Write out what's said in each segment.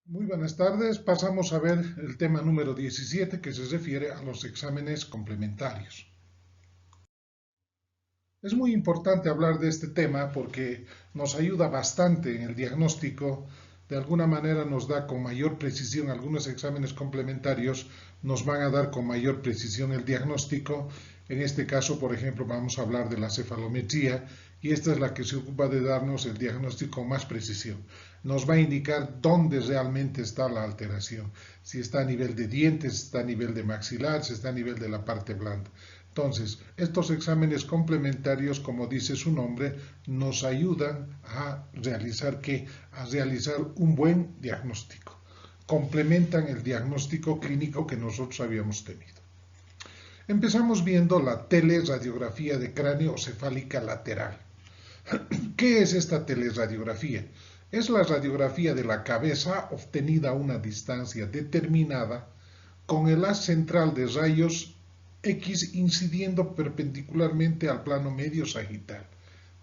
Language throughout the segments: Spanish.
Muy buenas tardes. Pasamos a ver el tema número 17 que se refiere a los exámenes complementarios. Es muy importante hablar de este tema porque nos ayuda bastante en el diagnóstico. De alguna manera nos da con mayor precisión algunos exámenes complementarios, nos van a dar con mayor precisión el diagnóstico. En este caso, por ejemplo, vamos a hablar de la cefalometría y esta es la que se ocupa de darnos el diagnóstico con más precisión. Nos va a indicar dónde realmente está la alteración, si está a nivel de dientes, si está a nivel de maxilar, si está a nivel de la parte blanda. Entonces, estos exámenes complementarios, como dice su nombre, nos ayudan a realizar ¿qué? A realizar un buen diagnóstico. Complementan el diagnóstico clínico que nosotros habíamos tenido. Empezamos viendo la teleradiografía de cráneo cefálica lateral. ¿Qué es esta teleradiografía? Es la radiografía de la cabeza obtenida a una distancia determinada con el haz central de rayos X incidiendo perpendicularmente al plano medio sagital,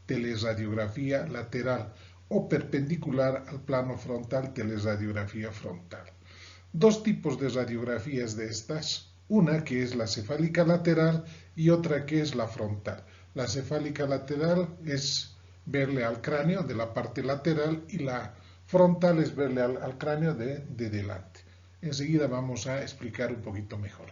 teleradiografía lateral, o perpendicular al plano frontal, teleradiografía frontal. Dos tipos de radiografías de estas, una que es la cefálica lateral y otra que es la frontal. La cefálica lateral es verle al cráneo de la parte lateral y la frontal es verle al cráneo de delante. Enseguida vamos a explicar un poquito mejor.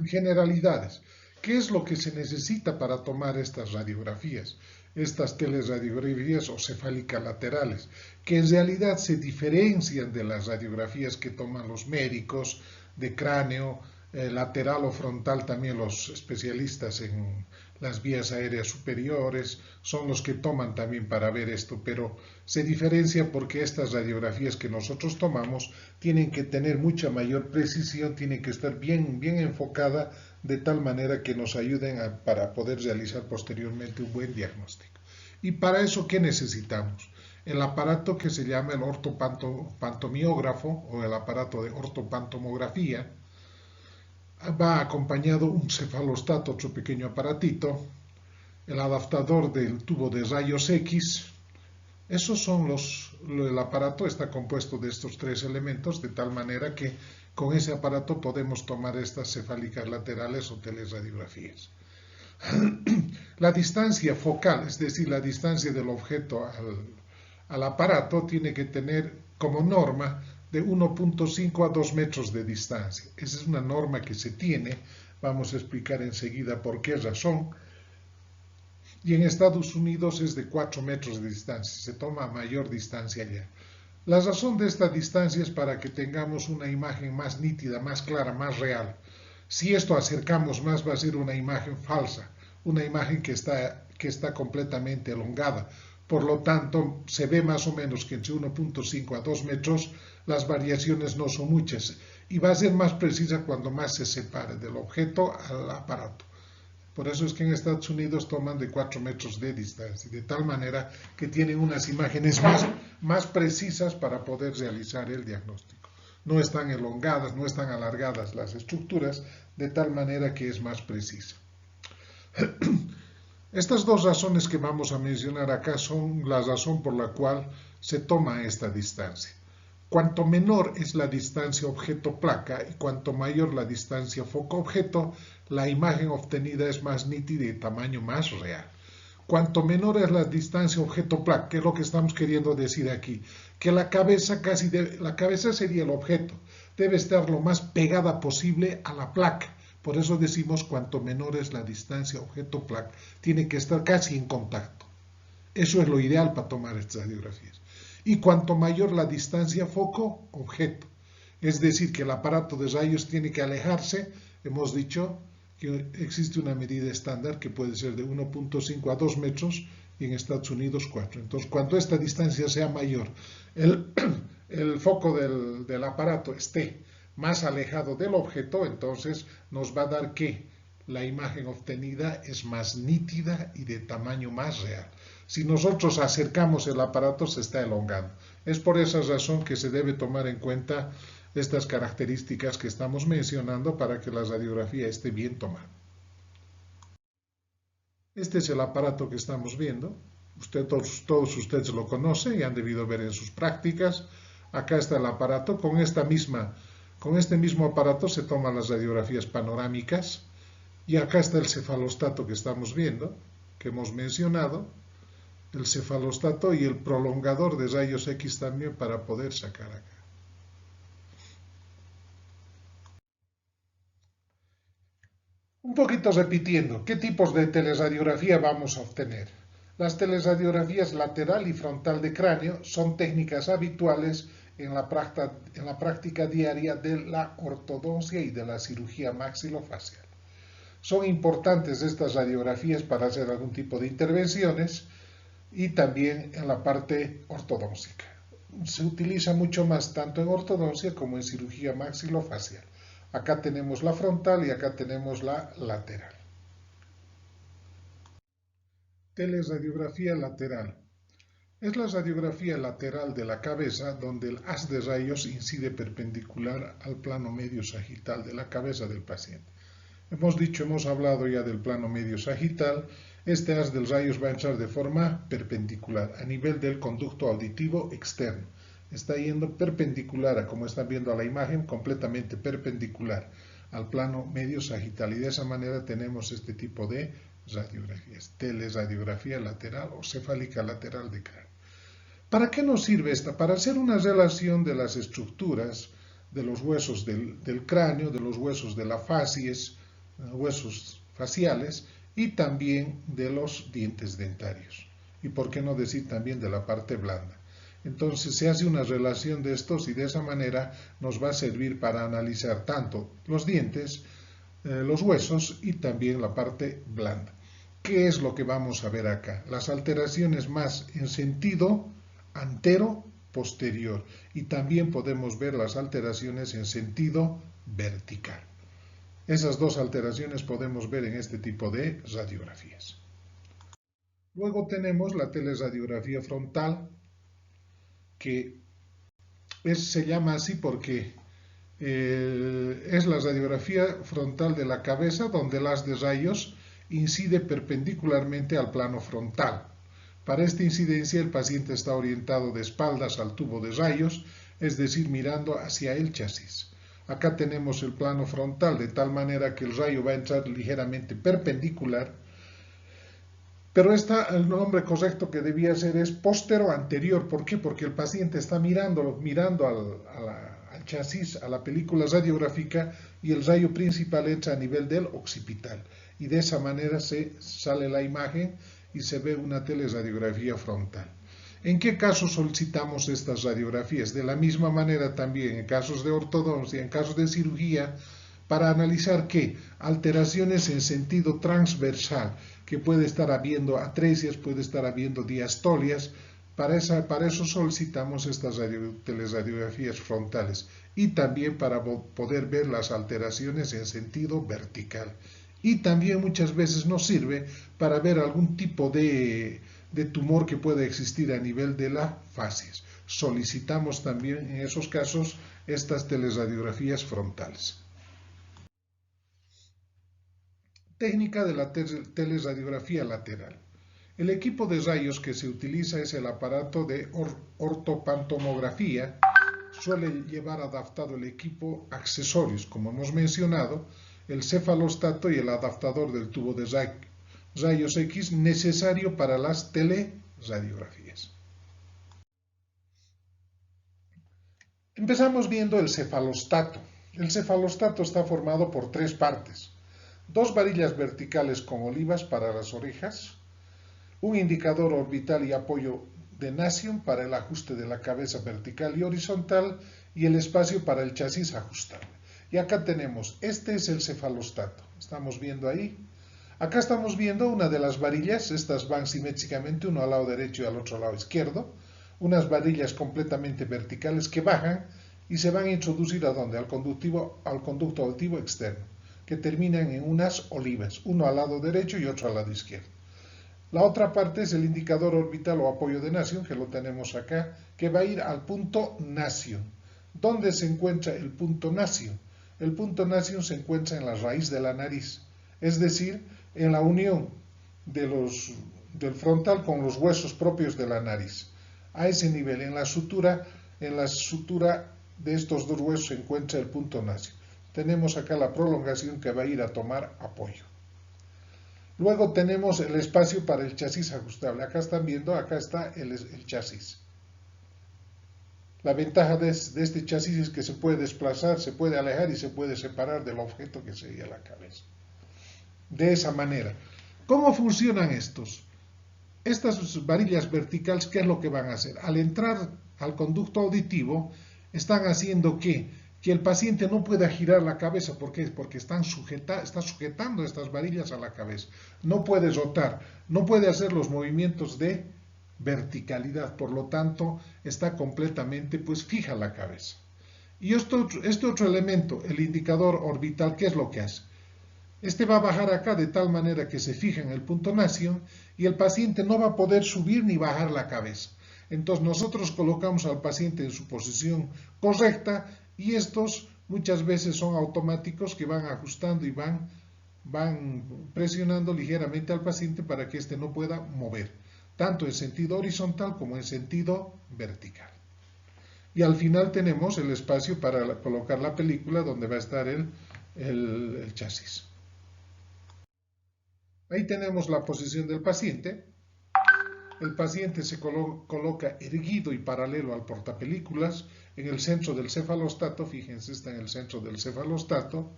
Generalidades. ¿Qué es lo que se necesita para tomar estas radiografías? Estas teleradiografías o cefálicas laterales, que en realidad se diferencian de las radiografías que toman los médicos de cráneo, lateral o frontal, también los especialistas en las vías aéreas superiores son los que toman también para ver esto, pero se diferencia porque estas radiografías que nosotros tomamos tienen que tener mucha mayor precisión, tienen que estar bien enfocada de tal manera que nos ayuden para poder realizar posteriormente un buen diagnóstico. Y para eso, ¿qué necesitamos? El aparato que se llama el ortopantomiógrafo o el aparato de ortopantomografía, va acompañado un cefalostato, otro pequeño aparatito, el adaptador del tubo de rayos X. Esos son el aparato está compuesto de estos tres elementos de tal manera que con ese aparato podemos tomar estas cefálicas laterales o teleradiografías. La distancia focal, es decir, la distancia del objeto al aparato, tiene que tener como norma de 1.5 a 2 metros de distancia. Esa es una norma que se tiene, vamos a explicar enseguida por qué razón. Y en Estados Unidos es de 4 metros de distancia, se toma a mayor distancia allá. La razón de esta distancia es para que tengamos una imagen más nítida, más clara, más real. Si esto acercamos más va a ser una imagen falsa, una imagen que está completamente elongada. Por lo tanto, se ve más o menos que entre 1.5 a 2 metros las variaciones no son muchas y va a ser más precisa cuando más se separe del objeto al aparato. Por eso es que en Estados Unidos toman de 4 metros de distancia, de tal manera que tienen unas imágenes más precisas para poder realizar el diagnóstico. No están elongadas, no están alargadas las estructuras, de tal manera que es más precisa. Estas dos razones que vamos a mencionar acá son la razón por la cual se toma esta distancia. Cuanto menor es la distancia objeto-placa y cuanto mayor la distancia foco-objeto, la imagen obtenida es más nítida y de tamaño más real. Cuanto menor es la distancia objeto-placa, que es lo que estamos queriendo decir aquí, que la cabeza la cabeza sería el objeto, debe estar lo más pegada posible a la placa. Por eso decimos cuanto menor es la distancia objeto-placa, tiene que estar casi en contacto. Eso es lo ideal para tomar estas radiografías. Y cuanto mayor la distancia foco-objeto, es decir, que el aparato de rayos tiene que alejarse, hemos dicho que existe una medida estándar que puede ser de 1.5 a 2 metros y en Estados Unidos 4. Entonces, cuando esta distancia sea mayor, el foco del aparato esté más alejado del objeto, entonces nos va a dar que la imagen obtenida es más nítida y de tamaño más real. Si nosotros acercamos el aparato se está elongando. Es por esa razón que se debe tomar en cuenta estas características que estamos mencionando para que la radiografía esté bien tomada. Este es el aparato que estamos viendo. Todos ustedes lo conocen y han debido ver en sus prácticas. Acá está el aparato. Con este mismo aparato se toman las radiografías panorámicas. Y acá está el cefalostato que estamos viendo, que hemos mencionado. El cefalostato y el prolongador de rayos X también para poder sacar acá. Un poquito repitiendo, ¿qué tipos de teleradiografía vamos a obtener? Las teleradiografías lateral y frontal de cráneo son técnicas habituales en la práctica diaria de la ortodoncia y de la cirugía maxilofacial. Son importantes estas radiografías para hacer algún tipo de intervenciones y también en la parte ortodóntica. Se utiliza mucho más tanto en ortodoncia como en cirugía maxilofacial. Acá tenemos la frontal y acá tenemos la lateral. Teleradiografía lateral. Es la radiografía lateral de la cabeza donde el haz de rayos incide perpendicular al plano medio sagital de la cabeza del paciente. Hemos hablado ya del plano medio sagital. Este haz de rayos va a entrar de forma perpendicular a nivel del conducto auditivo externo. Está yendo perpendicular, como están viendo a la imagen, completamente perpendicular al plano medio sagital. Y de esa manera tenemos este tipo de radiografías, teleradiografía lateral o cefálica lateral de cráneo. ¿Para qué nos sirve esta? Para hacer una relación de las estructuras de los huesos del cráneo, de los huesos de la facies, huesos faciales y también de los dientes dentarios. Y por qué no decir también de la parte blanda. Entonces se hace una relación de estos y de esa manera nos va a servir para analizar tanto los dientes, los huesos y también la parte blanda. ¿Qué es lo que vamos a ver acá? Las alteraciones más en sentido antero-posterior y también podemos ver las alteraciones en sentido vertical. Esas dos alteraciones podemos ver en este tipo de radiografías. Luego tenemos la teleradiografía frontal, que se llama así porque es la radiografía frontal de la cabeza donde el haz de rayos incide perpendicularmente al plano frontal. Para esta incidencia el paciente está orientado de espaldas al tubo de rayos, es decir, mirando hacia el chasis. Acá tenemos el plano frontal de tal manera que el rayo va a entrar ligeramente perpendicular, pero el nombre correcto que debía ser es postero-anterior. ¿Por qué? Porque el paciente está mirando al chasis, a la película radiográfica, y el rayo principal entra a nivel del occipital. Y de esa manera sale la imagen y se ve una teleradiografía frontal. ¿En qué casos solicitamos estas radiografías? De la misma manera también en casos de ortodoncia, en casos de cirugía, para analizar ¿qué? Alteraciones en sentido transversal, que puede estar habiendo atresias, puede estar habiendo diastolias. Para eso solicitamos estas teleradiografías frontales y también para poder ver las alteraciones en sentido vertical. Y también muchas veces nos sirve para ver algún tipo de tumor que pueda existir a nivel de la facies. Solicitamos también en esos casos estas teleradiografías frontales. Técnica de la teleradiografía lateral. El equipo de rayos que se utiliza es el aparato de ortopantomografía. Suele llevar adaptado el equipo accesorios, como hemos mencionado, el cefalostato y el adaptador del tubo de rayos X necesario para las teleradiografías. Empezamos viendo el cefalostato. El cefalostato está formado por tres partes: dos varillas verticales con olivas para las orejas, un indicador orbital y apoyo de Nasion para el ajuste de la cabeza vertical y horizontal, y el espacio para el chasis ajustable. Y acá tenemos, este es el cefalostato, estamos viendo ahí. Acá estamos viendo una de las varillas, estas van simétricamente, uno al lado derecho y al otro lado izquierdo, unas varillas completamente verticales que bajan y se van a introducir ¿a dónde? Al conducto auditivo externo, que terminan en unas olivas, uno al lado derecho y otro al lado izquierdo. La otra parte es el indicador orbital o apoyo de Nasion, que lo tenemos acá, que va a ir al punto Nasion. ¿Dónde se encuentra el punto Nasion? El punto Nasion se encuentra en la raíz de la nariz, es decir, en la unión de los del frontal con los huesos propios de la nariz. A ese nivel, en la sutura de estos dos huesos se encuentra el punto nacio. Tenemos acá la prolongación que va a ir a tomar apoyo. Luego tenemos el espacio para el chasis ajustable. Acá están viendo, acá está el chasis. La ventaja de este chasis es que se puede desplazar, se puede alejar y se puede separar del objeto que sería la cabeza. De esa manera. ¿Cómo funcionan estos? Estas varillas verticales, ¿qué es lo que van a hacer? Al entrar al conducto auditivo, están haciendo que el paciente no pueda girar la cabeza. ¿Por qué? Porque está sujetando estas varillas a la cabeza. No puede rotar, no puede hacer los movimientos de verticalidad, por lo tanto está completamente pues fija la cabeza. Y este otro elemento, el indicador orbital, ¿qué es lo que hace? Este va a bajar acá de tal manera que se fija en el punto nacio y el paciente no va a poder subir ni bajar la cabeza. Entonces nosotros colocamos al paciente en su posición correcta y estos muchas veces son automáticos que van ajustando y van presionando ligeramente al paciente para que éste no pueda mover, tanto en sentido horizontal como en sentido vertical. Y al final tenemos el espacio para colocar la película donde va a estar el chasis. Ahí tenemos la posición del paciente. El paciente se coloca erguido y paralelo al portapelículas en el centro del cefalostato. Fíjense, está en el centro del cefalostato.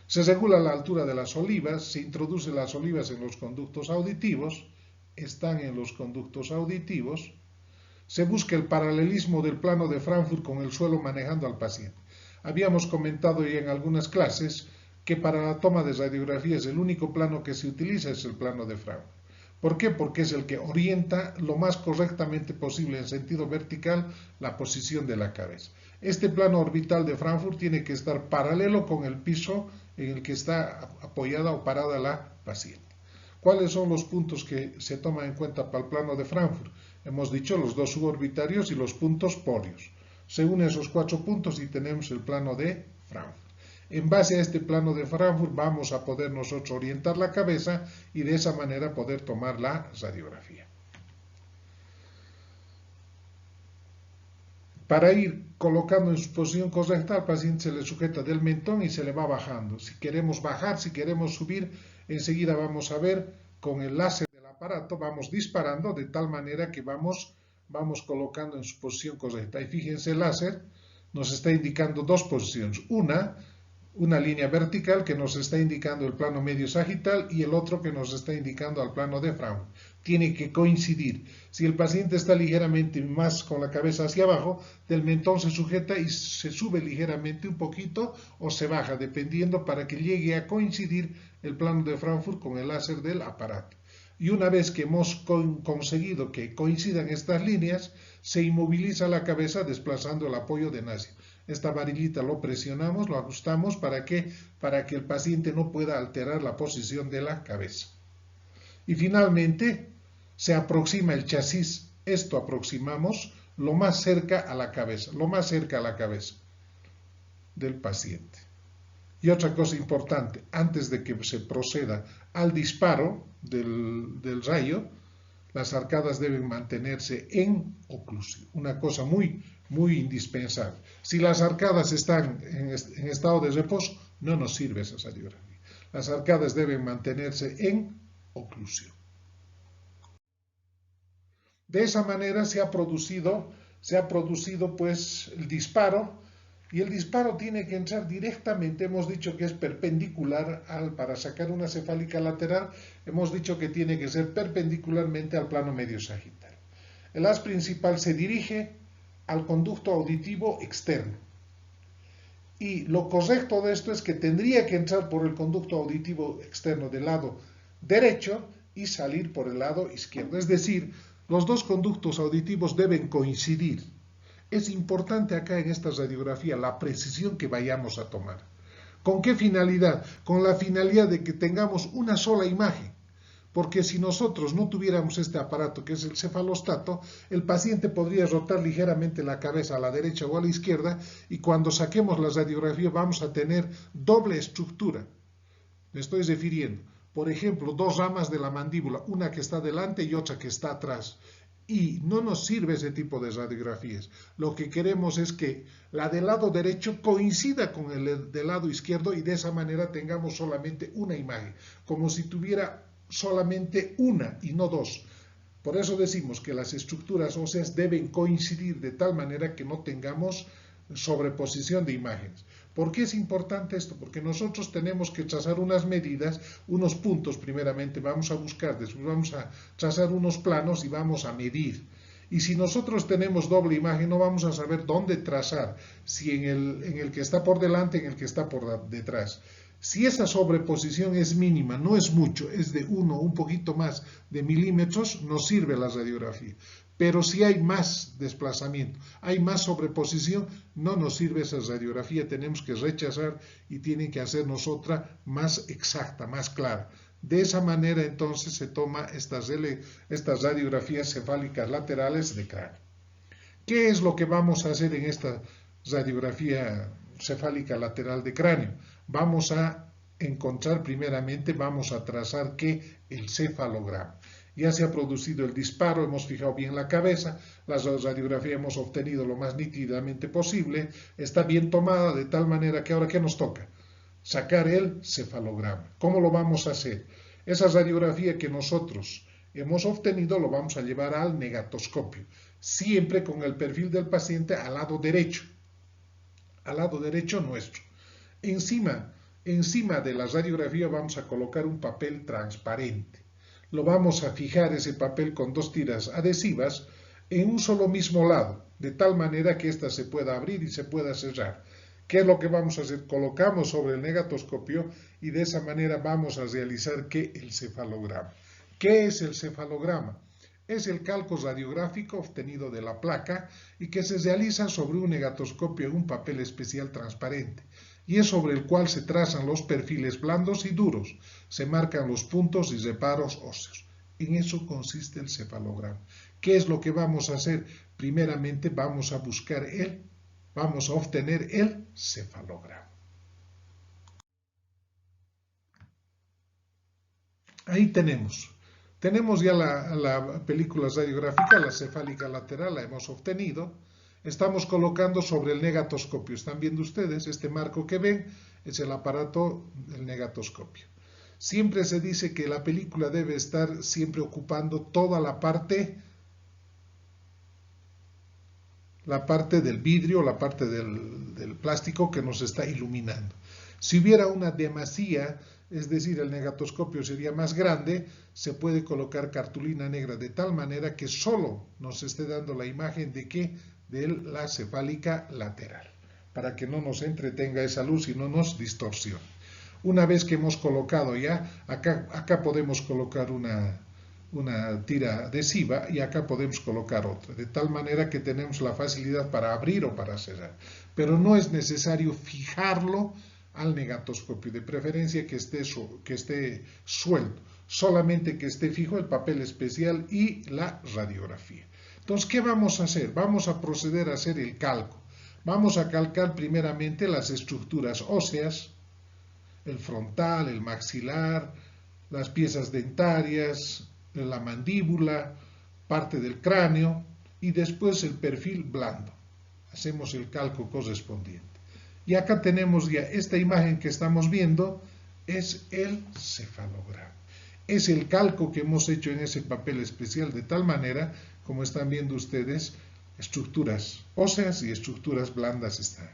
Se regula la altura de las olivas, se introduce las olivas en los conductos auditivos, están en los conductos auditivos. Se busca el paralelismo del plano de Frankfurt con el suelo manejando al paciente. Habíamos comentado ya en algunas clases que para la toma de radiografías el único plano que se utiliza es el plano de Frankfurt. ¿Por qué? Porque es el que orienta lo más correctamente posible en sentido vertical la posición de la cabeza. Este plano orbital de Frankfurt tiene que estar paralelo con el piso en el que está apoyada o parada la paciente. ¿Cuáles son los puntos que se toman en cuenta para el plano de Frankfurt? Hemos dicho los dos suborbitarios y los puntos porios. Se unen esos 4 puntos y tenemos el plano de Frankfurt. En base a este plano de Frankfurt vamos a poder nosotros orientar la cabeza y de esa manera poder tomar la radiografía. Para ir colocando en su posición correcta, al paciente se le sujeta del mentón y se le va bajando. Si queremos bajar, si queremos subir, enseguida vamos a ver con el láser del aparato, vamos disparando de tal manera que vamos colocando en su posición correcta. Y fíjense, el láser nos está indicando dos posiciones. Una línea vertical que nos está indicando el plano medio sagital y el otro que nos está indicando al plano de Frankfurt. Tiene que coincidir. Si el paciente está ligeramente más con la cabeza hacia abajo, del mentón se sujeta y se sube ligeramente un poquito o se baja, dependiendo para que llegue a coincidir el plano de Frankfurt con el láser del aparato. Y una vez que hemos conseguido que coincidan estas líneas, se inmoviliza la cabeza desplazando el apoyo de nacio. Esta varillita lo presionamos, lo ajustamos para que el paciente no pueda alterar la posición de la cabeza. Y finalmente se aproxima el chasis. Esto aproximamos lo más cerca a la cabeza del paciente. Y otra cosa importante, antes de que se proceda al disparo del rayo, las arcadas deben mantenerse en oclusión. Una cosa muy indispensable. Si las arcadas están en estado de reposo, no nos sirve esa radiografía. Las arcadas deben mantenerse en oclusión. De esa manera se ha producido pues el disparo, y el disparo tiene que entrar directamente. Hemos dicho que es perpendicular para sacar una cefálica lateral, hemos dicho que tiene que ser perpendicularmente al plano medio sagital. El haz principal se dirige al conducto auditivo externo. Y lo correcto de esto es que tendría que entrar por el conducto auditivo externo del lado derecho y salir por el lado izquierdo. Es decir, los dos conductos auditivos deben coincidir. Es importante acá en esta radiografía la precisión que vayamos a tomar. ¿Con qué finalidad? Con la finalidad de que tengamos una sola imagen. Porque si nosotros no tuviéramos este aparato que es el cefalostato, el paciente podría rotar ligeramente la cabeza a la derecha o a la izquierda y cuando saquemos la radiografía vamos a tener doble estructura. Me estoy refiriendo. por ejemplo, dos ramas de la mandíbula, una que está delante y otra que está atrás. Y no nos sirve ese tipo de radiografías. Lo que queremos es que la del lado derecho coincida con el del lado izquierdo y de esa manera tengamos solamente una imagen, como si tuviera solamente una y no dos. Por eso decimos que las estructuras óseas deben coincidir de tal manera que no tengamos sobreposición de imágenes. ¿Por qué es importante esto? Porque nosotros tenemos que trazar unas medidas, unos puntos primeramente, vamos a buscar, después vamos a trazar unos planos y vamos a medir. Y si nosotros tenemos doble imagen, no vamos a saber dónde trazar, si en el que está por delante, en el que está por detrás. Si esa sobreposición es mínima, no es mucho, es de un poquito más de milímetros, nos sirve la radiografía. Pero si hay más desplazamiento, hay más sobreposición, no nos sirve esa radiografía, tenemos que rechazar y tienen que hacernos otra más exacta, más clara. De esa manera entonces se toma estas radiografías cefálicas laterales de cráneo. ¿Qué es lo que vamos a hacer en esta radiografía cefálica lateral de cráneo? Vamos a encontrar primeramente, vamos a trazar ¿qué? El cefalograma. Ya se ha producido el disparo, hemos fijado bien la cabeza, la radiografía hemos obtenido lo más nítidamente posible, está bien tomada de tal manera que ahora ¿qué nos toca? Sacar el cefalograma. ¿Cómo lo vamos a hacer? Esa radiografía que nosotros hemos obtenido lo vamos a llevar al negatoscopio, siempre con el perfil del paciente al lado derecho nuestro. Encima de la radiografía vamos a colocar un papel transparente. Lo vamos a fijar ese papel con dos tiras adhesivas en un solo mismo lado, de tal manera que ésta se pueda abrir y se pueda cerrar. ¿Qué es lo que vamos a hacer? Colocamos sobre el negatoscopio y de esa manera vamos a realizar ¿qué? El cefalograma. ¿Qué es el cefalograma? Es el calco radiográfico obtenido de la placa y que se realiza sobre un negatoscopio en un papel especial transparente, y es sobre el cual se trazan los perfiles blandos y duros, se marcan los puntos y reparos óseos. En eso consiste el cefalograma. ¿Qué es lo que vamos a hacer? Primeramente vamos a obtener el cefalograma. Ahí tenemos ya la película radiográfica, la cefálica lateral, la hemos obtenido. Estamos colocando sobre el negatoscopio. Están viendo ustedes, este marco que ven es el aparato del negatoscopio. Siempre se dice que la película debe estar siempre ocupando toda la parte del vidrio, la parte del plástico que nos está iluminando. Si hubiera una demasía, es decir, el negatoscopio sería más grande, se puede colocar cartulina negra de tal manera que solo nos esté dando la imagen de ¿qué? De la cefálica lateral, para que no nos entretenga esa luz y no nos distorsione. Una vez que hemos colocado ya, acá podemos colocar una tira adhesiva y acá podemos colocar otra, de tal manera que tenemos la facilidad para abrir o para cerrar. Pero no es necesario fijarlo al negatoscopio, de preferencia que esté suelto, solamente que esté fijo el papel especial y la radiografía. Entonces, ¿qué vamos a hacer? Vamos a proceder a hacer el calco. Vamos a calcar primeramente las estructuras óseas, el frontal, el maxilar, las piezas dentarias, la mandíbula, parte del cráneo y después el perfil blando. Hacemos el calco correspondiente. Y acá tenemos ya esta imagen que estamos viendo, es el cefalograma. Es el calco que hemos hecho en ese papel especial de tal manera, como están viendo ustedes, estructuras óseas y estructuras blandas están.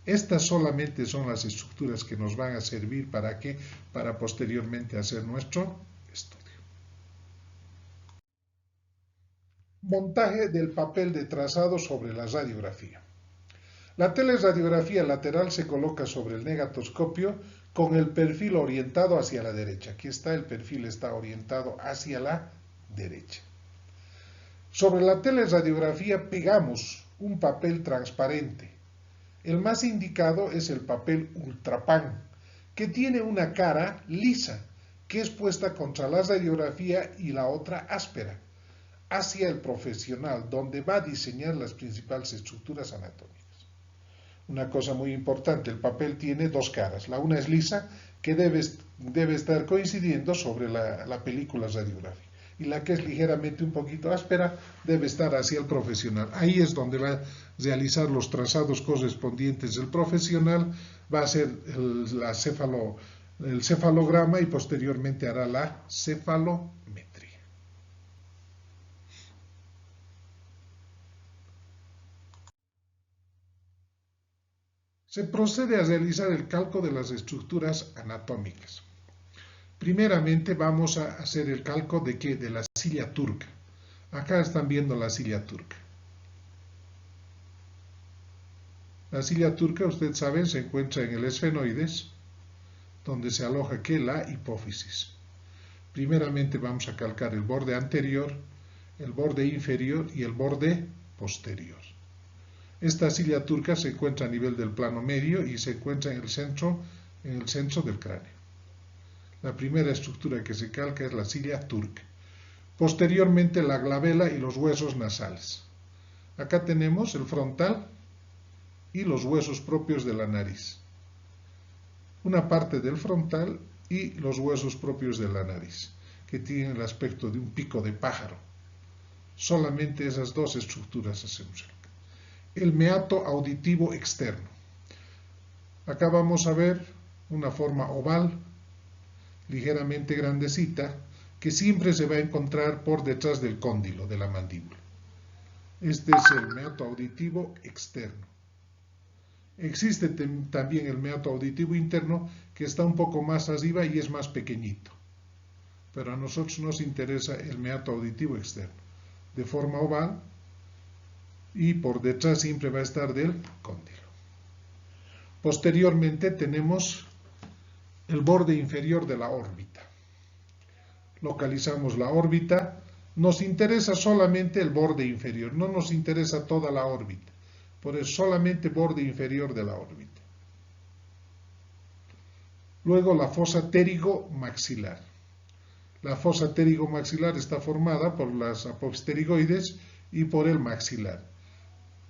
Estas solamente son las estructuras que nos van a servir para ¿qué? Para posteriormente hacer nuestro estudio. Montaje del papel de trazado sobre la radiografía. La teleradiografía lateral se coloca sobre el negatoscopio con el perfil orientado hacia la derecha. Aquí está, el perfil está orientado hacia la derecha. Sobre la teleradiografía pegamos un papel transparente. El más indicado es el papel Ultrapan, que tiene una cara lisa, que es puesta contra la radiografía y la otra áspera, hacia el profesional, donde va a diseñar las principales estructuras anatómicas. Una cosa muy importante, el papel tiene dos caras. La una es lisa, que debe debe estar coincidiendo sobre la película radiográfica. Y la que es ligeramente un poquito áspera debe estar hacia el profesional. Ahí es donde va a realizar los trazados correspondientes el profesional, va a hacer el cefalograma y posteriormente hará la cefalometría. Se procede a realizar el cálculo de las estructuras anatómicas. Primeramente vamos a hacer el cálculo de ¿qué? De la silla turca. Acá están viendo la silla turca. La silla turca, ustedes saben, se encuentra en el esfenoides, donde se aloja ¿qué? La hipófisis. Primeramente vamos a calcar el borde anterior, el borde inferior y el borde posterior. Esta silla turca se encuentra a nivel del plano medio y se encuentra en el centro del cráneo. La primera estructura que se calca es la silla turca. Posteriormente la glabela y los huesos nasales. Acá tenemos el frontal y los huesos propios de la nariz. Una parte del frontal y los huesos propios de la nariz, que tienen el aspecto de un pico de pájaro. Solamente esas dos estructuras hacemos. El meato auditivo externo. Acá vamos a ver una forma oval, ligeramente grandecita, que siempre se va a encontrar por detrás del cóndilo de la mandíbula. Este es el meato auditivo externo. Existe también el meato auditivo interno, que está un poco más arriba y es más pequeñito. Pero a nosotros nos interesa el meato auditivo externo, de forma oval, y por detrás siempre va a estar del cóndilo. Posteriormente tenemos el borde inferior de la órbita. Localizamos la órbita. Nos interesa solamente el borde inferior, no nos interesa toda la órbita. Por eso solamente borde inferior de la órbita. Luego la fosa pterigomaxilar. La fosa pterigomaxilar está formada por las apopterigoides y por el maxilar.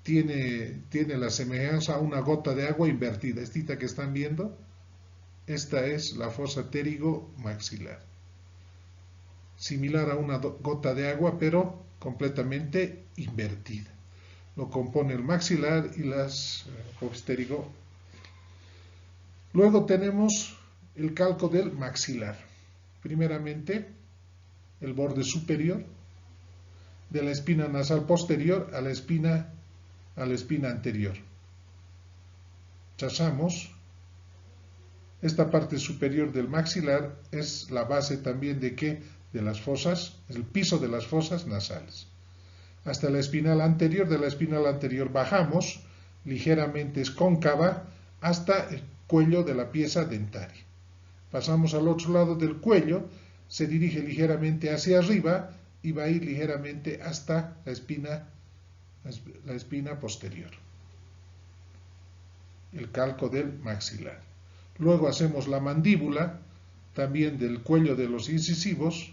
Tiene la semejanza a una gota de agua invertida. Esta que están viendo, esta es la fosa pterigomaxilar. Similar a una gota de agua, pero completamente invertida. Lo compone el maxilar y las apopterigoides. Luego tenemos el calco del maxilar. Primeramente, el borde superior de la espina nasal posterior a la espina anterior. Trazamos. Esta parte superior del maxilar es la base también de ¿qué? De las fosas, el piso de las fosas nasales. Hasta la espinal anterior, de la espinal anterior bajamos, ligeramente es cóncava, hasta el cuello de la pieza dentaria. Pasamos al otro lado del cuello, se dirige ligeramente hacia arriba y va a ir ligeramente hasta la espina posterior. El calco del maxilar. Luego hacemos la mandíbula, también del cuello de los incisivos,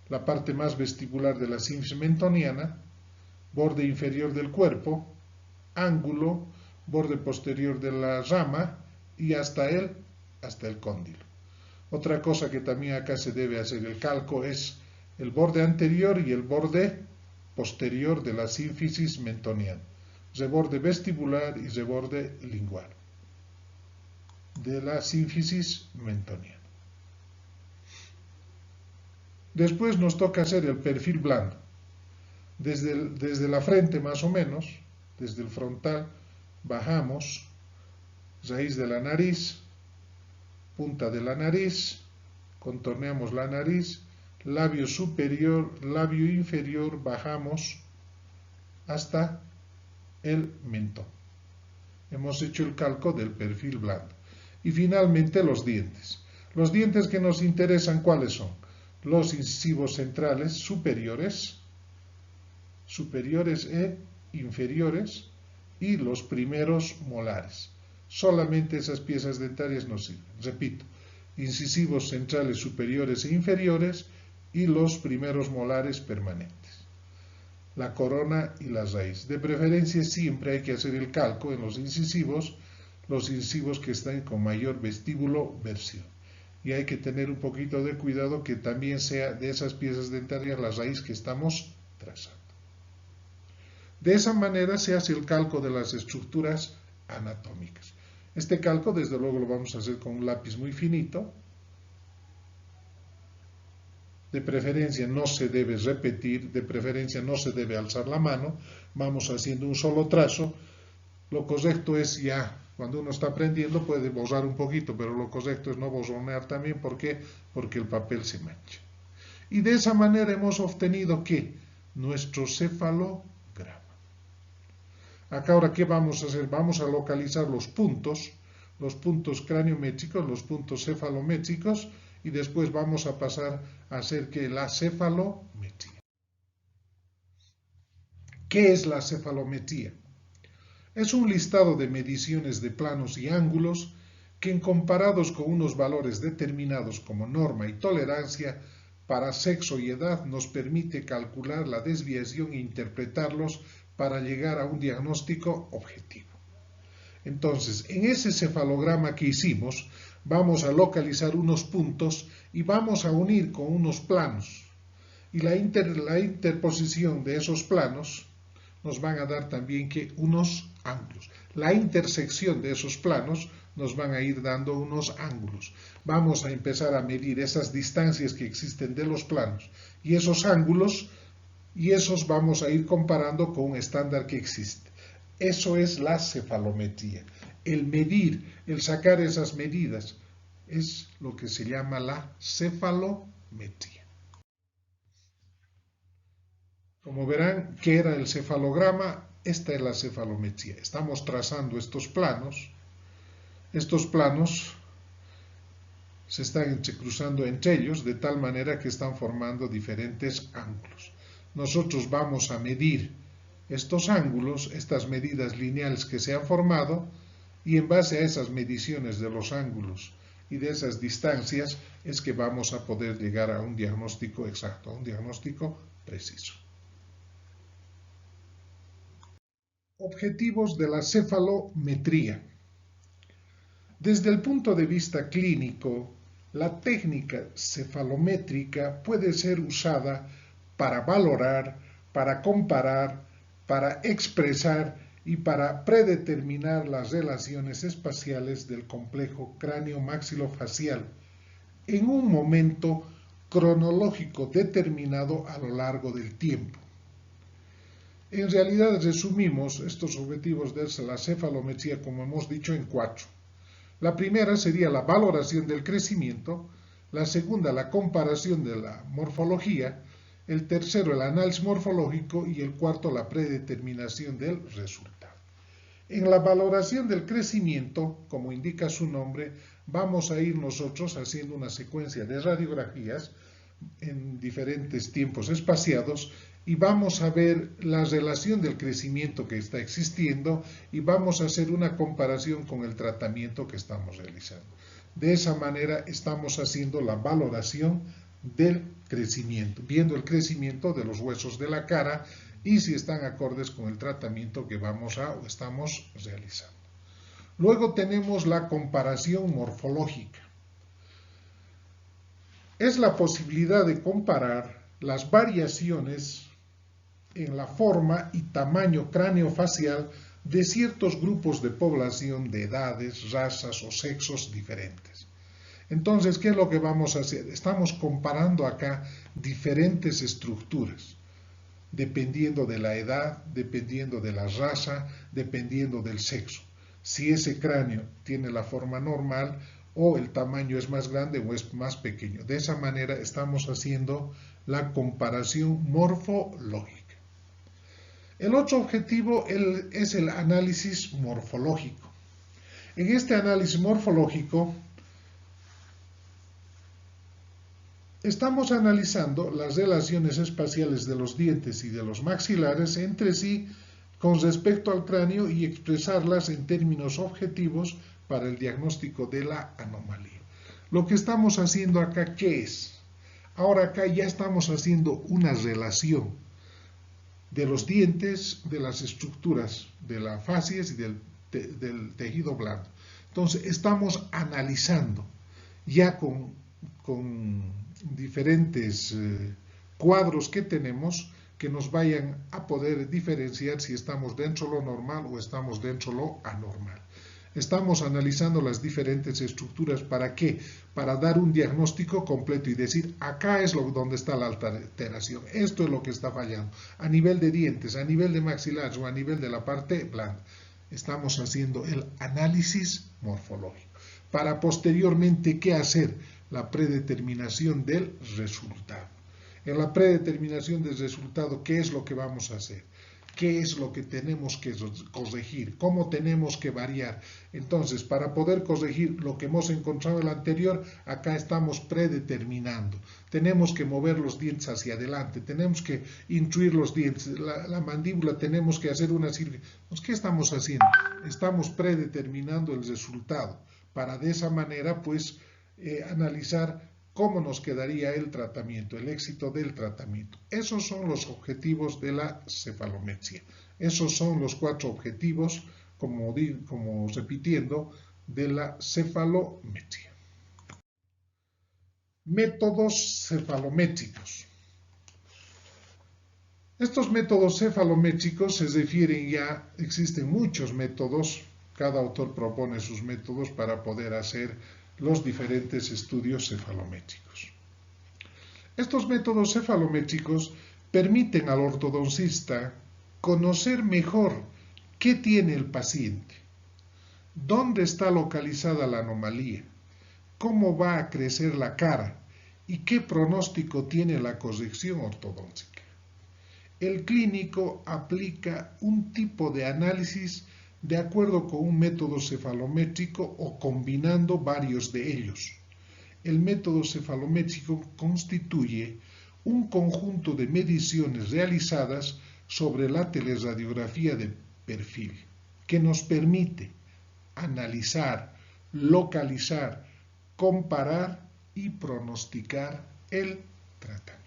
la parte más vestibular de la sínfisis mentoniana, borde inferior del cuerpo, ángulo, borde posterior de la rama y hasta el cóndilo. Otra cosa que también acá se debe hacer el calco es el borde anterior y el borde posterior de la sínfisis mentoniana, reborde vestibular y reborde lingual de la sínfisis mentoniana. Después nos toca hacer el perfil blando. Desde la frente más o menos, desde el frontal, bajamos, raíz de la nariz, punta de la nariz, contorneamos la nariz, labio superior, labio inferior, bajamos hasta el mentón. Hemos hecho el calco del perfil blando. Y finalmente los dientes. Los dientes que nos interesan, ¿cuáles son? Los incisivos centrales superiores e inferiores y los primeros molares. Solamente esas piezas dentarias nos sirven. Repito, incisivos centrales superiores e inferiores y los primeros molares permanentes. La corona y la raíz. De preferencia siempre hay que hacer el calco en los incisivos que están con mayor vestíbulo versión. y hay que tener un poquito de cuidado que también sea de esas piezas dentarias la raíz que estamos trazando. De esa manera se hace el calco de las estructuras anatómicas. Este calco, desde luego, lo vamos a hacer con un lápiz muy finito. De preferencia no se debe repetir, de preferencia no se debe alzar la mano. Vamos haciendo un solo trazo. Lo correcto es ya, cuando uno está aprendiendo puede borrar un poquito, pero lo correcto es no borronear también. ¿Por qué? Porque el papel se mancha. Y de esa manera hemos obtenido ¿qué? Nuestro cefalograma. Acá ahora, ¿qué vamos a hacer? Vamos a localizar los puntos craniométricos, los puntos cefalométricos, y después vamos a pasar a hacer que la cefalometría. ¿Qué es la cefalometría? Es un listado de mediciones de planos y ángulos que, comparados con unos valores determinados como norma y tolerancia para sexo y edad, nos permite calcular la desviación e interpretarlos para llegar a un diagnóstico objetivo. Entonces, en ese cefalograma que hicimos, vamos a localizar unos puntos y vamos a unir con unos planos. Y la interposición de esos planos nos van a dar también que unos ángulos. La intersección de esos planos nos van a ir dando unos ángulos. Vamos a empezar a medir esas distancias que existen de los planos y esos ángulos, y esos vamos a ir comparando con un estándar que existe. Eso es la cefalometría. El medir, el sacar esas medidas, es lo que se llama la cefalometría. Como verán, ¿qué era el cefalograma? Esta es la cefalometría. Estamos trazando estos planos. Estos planos se están entrecruzando entre ellos de tal manera que están formando diferentes ángulos. Nosotros vamos a medir estos ángulos, estas medidas lineales que se han formado, y en base a esas mediciones de los ángulos y de esas distancias es que vamos a poder llegar a un diagnóstico exacto, a un diagnóstico preciso. Objetivos de la cefalometría. Desde el punto de vista clínico, la técnica cefalométrica puede ser usada para valorar, para comparar, para expresar y para predeterminar las relaciones espaciales del complejo cráneo-maxilofacial en un momento cronológico determinado a lo largo del tiempo. En realidad resumimos estos objetivos de la cefalometría, como hemos dicho, en 4. La primera sería la valoración del crecimiento, la segunda la comparación de la morfología, el tercero el análisis morfológico y el cuarto la predeterminación del resultado. En la valoración del crecimiento, como indica su nombre, vamos a ir nosotros haciendo una secuencia de radiografías en diferentes tiempos espaciados y vamos a ver la relación del crecimiento que está existiendo y vamos a hacer una comparación con el tratamiento que estamos realizando. De esa manera estamos haciendo la valoración del crecimiento, viendo el crecimiento de los huesos de la cara y si están acordes con el tratamiento que estamos realizando. Luego tenemos la comparación morfológica. Es la posibilidad de comparar las variaciones en la forma y tamaño craneofacial de ciertos grupos de población de edades, razas o sexos diferentes. Entonces, ¿qué es lo que vamos a hacer? Estamos comparando acá diferentes estructuras, dependiendo de la edad, dependiendo de la raza, dependiendo del sexo. Si ese cráneo tiene la forma normal o el tamaño es más grande o es más pequeño. De esa manera estamos haciendo la comparación morfológica. El otro objetivo es el análisis morfológico. En este análisis morfológico estamos analizando las relaciones espaciales de los dientes y de los maxilares entre sí con respecto al cráneo y expresarlas en términos objetivos para el diagnóstico de la anomalía. Lo que estamos haciendo acá, ¿qué es? Ahora acá ya estamos haciendo una relación de los dientes, de las estructuras de la facies y del tejido blando. Entonces estamos analizando ya con diferentes cuadros que tenemos que nos vayan a poder diferenciar si estamos dentro de lo normal o estamos dentro de lo anormal. Estamos analizando las diferentes estructuras. ¿Para qué? Para dar un diagnóstico completo y decir, acá es donde está la alteración, esto es lo que está fallando, a nivel de dientes, a nivel de maxilares o a nivel de la parte blanda. Estamos haciendo el análisis morfológico. Para posteriormente, ¿qué hacer? La predeterminación del resultado. En la predeterminación del resultado, ¿qué es lo que vamos a hacer? ¿Qué es lo que tenemos que corregir? ¿Cómo tenemos que variar? Entonces, para poder corregir lo que hemos encontrado en el anterior, acá estamos predeterminando. Tenemos que mover los dientes hacia adelante, tenemos que intruir los dientes, la mandíbula, tenemos que hacer una cirugía. ¿Qué estamos haciendo? Estamos predeterminando el resultado para de esa manera, pues, analizar cómo nos quedaría el tratamiento, el éxito del tratamiento. Esos son los objetivos de la cefalometría. Esos son los 4 objetivos, como repitiendo, de la cefalometría. Métodos cefalométricos. Estos métodos cefalométricos se refieren ya, existen muchos métodos, cada autor propone sus métodos para poder hacer los diferentes estudios cefalométricos. Estos métodos cefalométricos permiten al ortodoncista conocer mejor qué tiene el paciente, dónde está localizada la anomalía, cómo va a crecer la cara y qué pronóstico tiene la corrección ortodóntica. El clínico aplica un tipo de análisis de acuerdo con un método cefalométrico o combinando varios de ellos. El método cefalométrico constituye un conjunto de mediciones realizadas sobre la teleradiografía de perfil que nos permite analizar, localizar, comparar y pronosticar el tratamiento.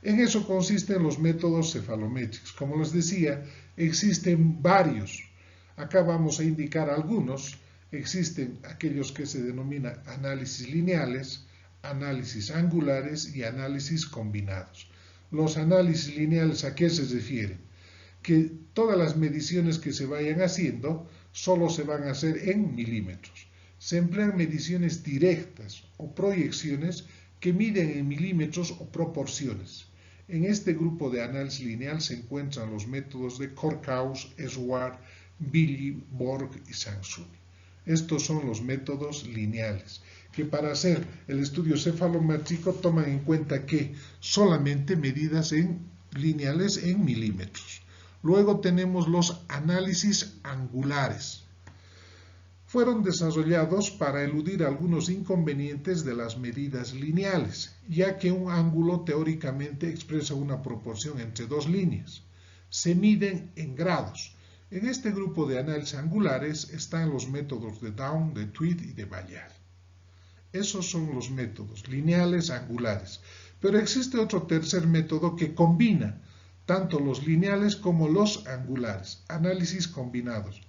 En eso consisten los métodos cefalométricos. Como les decía, existen varios. Acá vamos a indicar algunos. Existen aquellos que se denominan análisis lineales, análisis angulares y análisis combinados. Los análisis lineales, ¿a qué se refieren? Que todas las mediciones que se vayan haciendo solo se van a hacer en milímetros. Se emplean mediciones directas o proyecciones que miden en milímetros o proporciones. En este grupo de análisis lineal se encuentran los métodos de Korkhaus, Swart, Billy, Borg y Sansuni. Estos son los métodos lineales, que para hacer el estudio cefalométrico toman en cuenta que solamente medidas lineales en milímetros. Luego tenemos los análisis angulares. Fueron desarrollados para eludir algunos inconvenientes de las medidas lineales, ya que un ángulo teóricamente expresa una proporción entre dos líneas. Se miden en grados. En este grupo de análisis angulares están los métodos de Down, de Tweed y de Bayard. Esos son los métodos lineales angulares. Pero existe otro tercer método que combina tanto los lineales como los angulares, análisis combinados.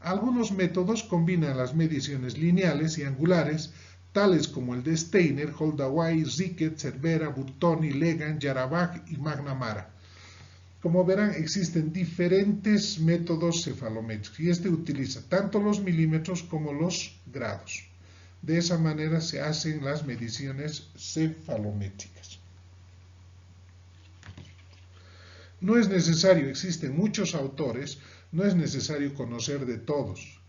Algunos métodos combinan las mediciones lineales y angulares, tales como el de Steiner, Holdaway, Rickett, Cervera, Burtoni, Legan, Yarabak y McNamara. Como verán, existen diferentes métodos cefalométricos y este utiliza tanto los milímetros como los grados. De esa manera se hacen las mediciones cefalométricas. No es necesario, existen muchos autores, no es necesario conocer de todos.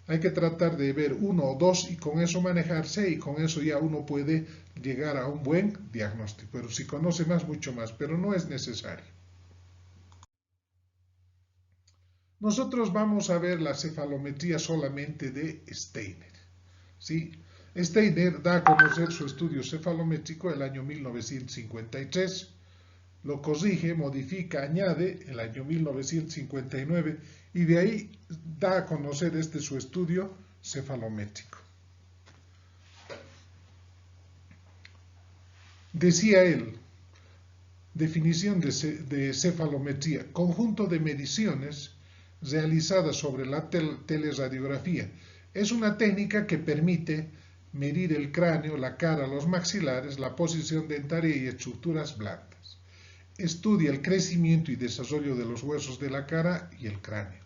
Hay que tratar de ver uno o dos y con eso manejarse y con eso ya uno puede llegar a un buen diagnóstico. Pero si conoce más, mucho más, pero no es necesario. Nosotros vamos a ver la cefalometría solamente de Steiner. ¿Sí? Steiner da a conocer su estudio cefalométrico el año 1953. Lo corrige, modifica, añade el año 1959 y de ahí da a conocer su estudio cefalométrico. Decía él, definición de cefalometría, conjunto de mediciones realizadas sobre la teleradiografía. Es una técnica que permite medir el cráneo, la cara, los maxilares, la posición dentaria y estructuras blandas. Estudia el crecimiento y desarrollo de los huesos de la cara y el cráneo.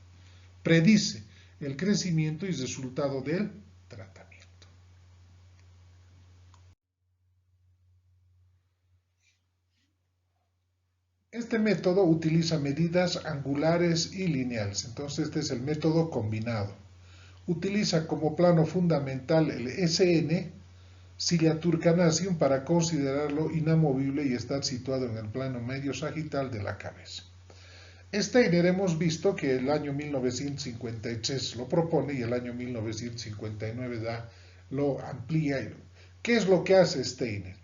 Predice el crecimiento y resultado del tratamiento. Este método utiliza medidas angulares y lineales, entonces este es el método combinado. Utiliza como plano fundamental el SN, silla turcanacium, para considerarlo inamovible y estar situado en el plano medio sagital de la cabeza. Steiner hemos visto que el año 1953 lo propone y el año 1959 lo amplía. ¿Qué es lo que hace Steiner?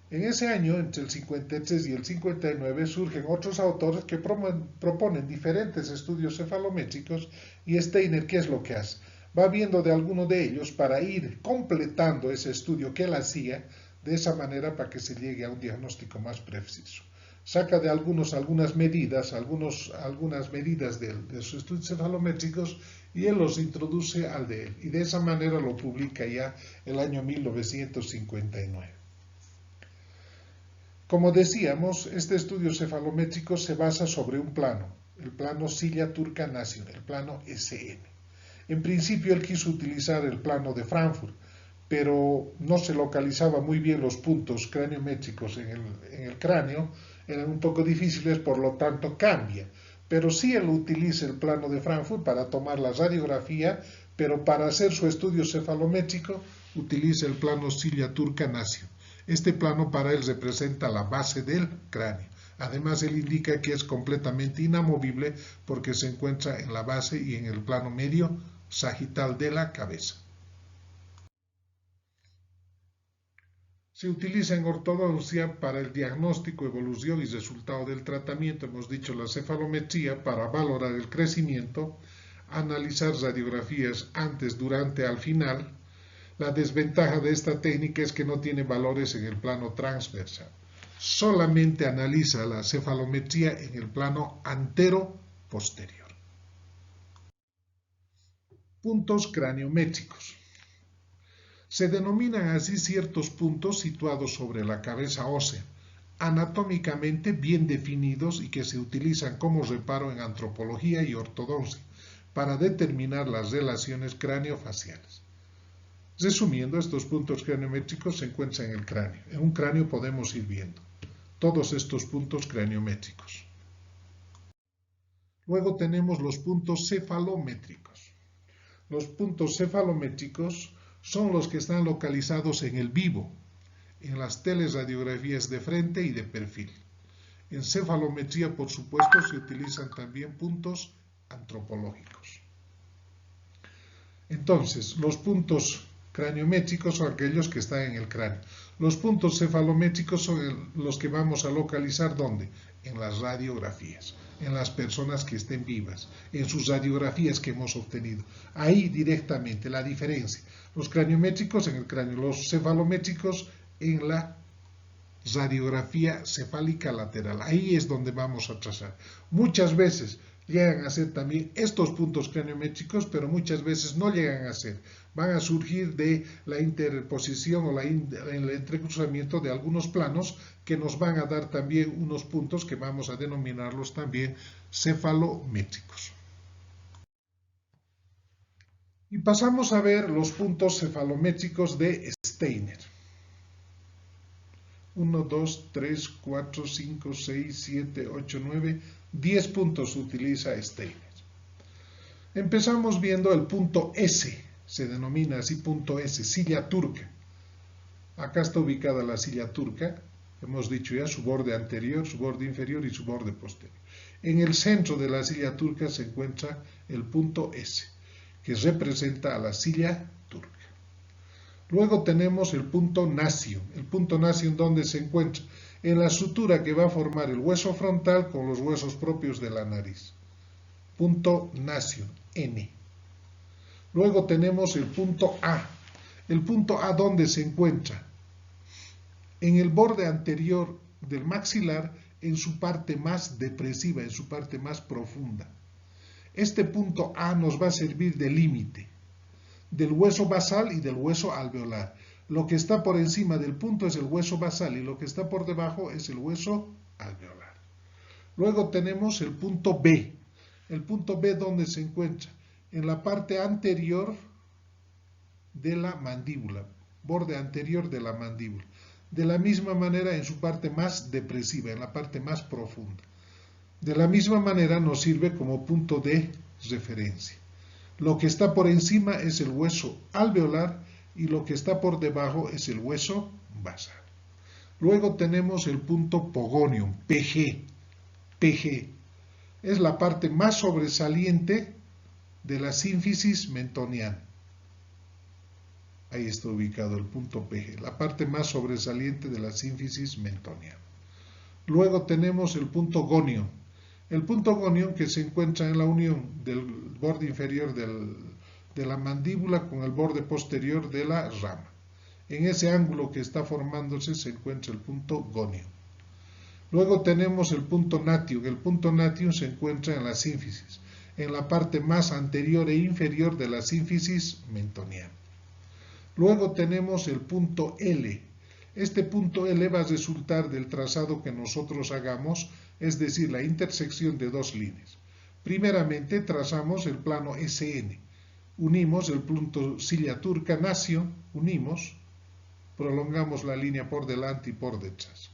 En ese año, entre el 53 y el 59, surgen otros autores que proponen diferentes estudios cefalométricos y Steiner, ¿qué es lo que hace? Va viendo de alguno de ellos para ir completando ese estudio que él hacía, de esa manera para que se llegue a un diagnóstico más preciso. Saca de algunas medidas de sus estudios cefalométricos y él los introduce al de él. Y de esa manera lo publica ya el año 1959. Como decíamos, este estudio cefalométrico se basa sobre un plano, el plano silla turcanacium, el plano SN. En principio él quiso utilizar el plano de Frankfurt, pero no se localizaba muy bien los puntos craniométricos en el cráneo, eran un poco difíciles, por lo tanto cambia. Pero sí él utiliza el plano de Frankfurt para tomar la radiografía, pero para hacer su estudio cefalométrico utiliza el plano silla turcanacium. Este plano para él representa la base del cráneo. Además, él indica que es completamente inamovible porque se encuentra en la base y en el plano medio sagital de la cabeza. Se utiliza en ortodoncia para el diagnóstico, evolución y resultado del tratamiento. Hemos dicho la cefalometría para valorar el crecimiento, analizar radiografías antes, durante, al final. La desventaja de esta técnica es que no tiene valores en el plano transversal. Solamente analiza la cefalometría en el plano antero-posterior. Puntos craniométricos. Se denominan así ciertos puntos situados sobre la cabeza ósea, anatómicamente bien definidos y que se utilizan como reparo en antropología y ortodoncia para determinar las relaciones craneofaciales. Resumiendo, estos puntos craniométricos se encuentran en el cráneo. En un cráneo podemos ir viendo todos estos puntos craniométricos. Luego tenemos los puntos cefalométricos. Los puntos cefalométricos son los que están localizados en el vivo, en las teleradiografías de frente y de perfil. En cefalometría, por supuesto, se utilizan también puntos antropológicos. Entonces, los puntos craniométricos son aquellos que están en el cráneo. Los puntos cefalométricos son los que vamos a localizar ¿dónde? En las radiografías, en las personas que estén vivas, en sus radiografías que hemos obtenido. Ahí directamente la diferencia. Los craniométricos en el cráneo, los cefalométricos en la radiografía cefálica lateral. Ahí es donde vamos a trazar. Muchas veces llegan a ser también estos puntos craniométricos, pero muchas veces no llegan a ser. Van a surgir de la interposición o el entrecruzamiento de algunos planos que nos van a dar también unos puntos que vamos a denominarlos también cefalométricos. Y pasamos a ver los puntos cefalométricos de Steiner. 1, 2, 3, 4, 5, 6, 7, 8, 9, 10 puntos utiliza Steiner. Empezamos viendo el punto S, se denomina así punto S, silla turca. Acá está ubicada la silla turca, hemos dicho ya su borde anterior, su borde inferior y su borde posterior. En el centro de la silla turca se encuentra el punto S, que representa a la silla turca. Luego tenemos el punto nacium. El punto nacium, ¿dónde se encuentra? En la sutura que va a formar el hueso frontal con los huesos propios de la nariz. Punto nacium, N. Luego tenemos el punto A. El punto A, ¿dónde se encuentra? En el borde anterior del maxilar, en su parte más depresiva, en su parte más profunda. Este punto A nos va a servir de límite del hueso basal y del hueso alveolar. Lo que está por encima del punto es el hueso basal y lo que está por debajo es el hueso alveolar. Luego tenemos el punto B. El punto B, ¿dónde se encuentra? En la parte anterior de la mandíbula, borde anterior de la mandíbula. De la misma manera en su parte más depresiva, en la parte más profunda. De la misma manera nos sirve como punto de referencia. Lo que está por encima es el hueso alveolar y lo que está por debajo es el hueso basal. Luego tenemos el punto pogonium, PG. PG es la parte más sobresaliente de la sínfisis mentoniana. Ahí está ubicado el punto PG, la parte más sobresaliente de la sínfisis mentoniana. Luego tenemos el punto gonium. El punto gonium que se encuentra en la unión del borde inferior de la mandíbula con el borde posterior de la rama. En ese ángulo que está formándose se encuentra el punto gonium. Luego tenemos el punto natium. El punto natium se encuentra en la sínfisis, en la parte más anterior e inferior de la sínfisis mentoniana. Luego tenemos el punto L. Este punto L va a resultar del trazado que nosotros hagamos, es decir, la intersección de dos líneas. Primeramente trazamos el plano SN. Unimos el punto silla turca nacio, unimos, prolongamos la línea por delante y por detrás.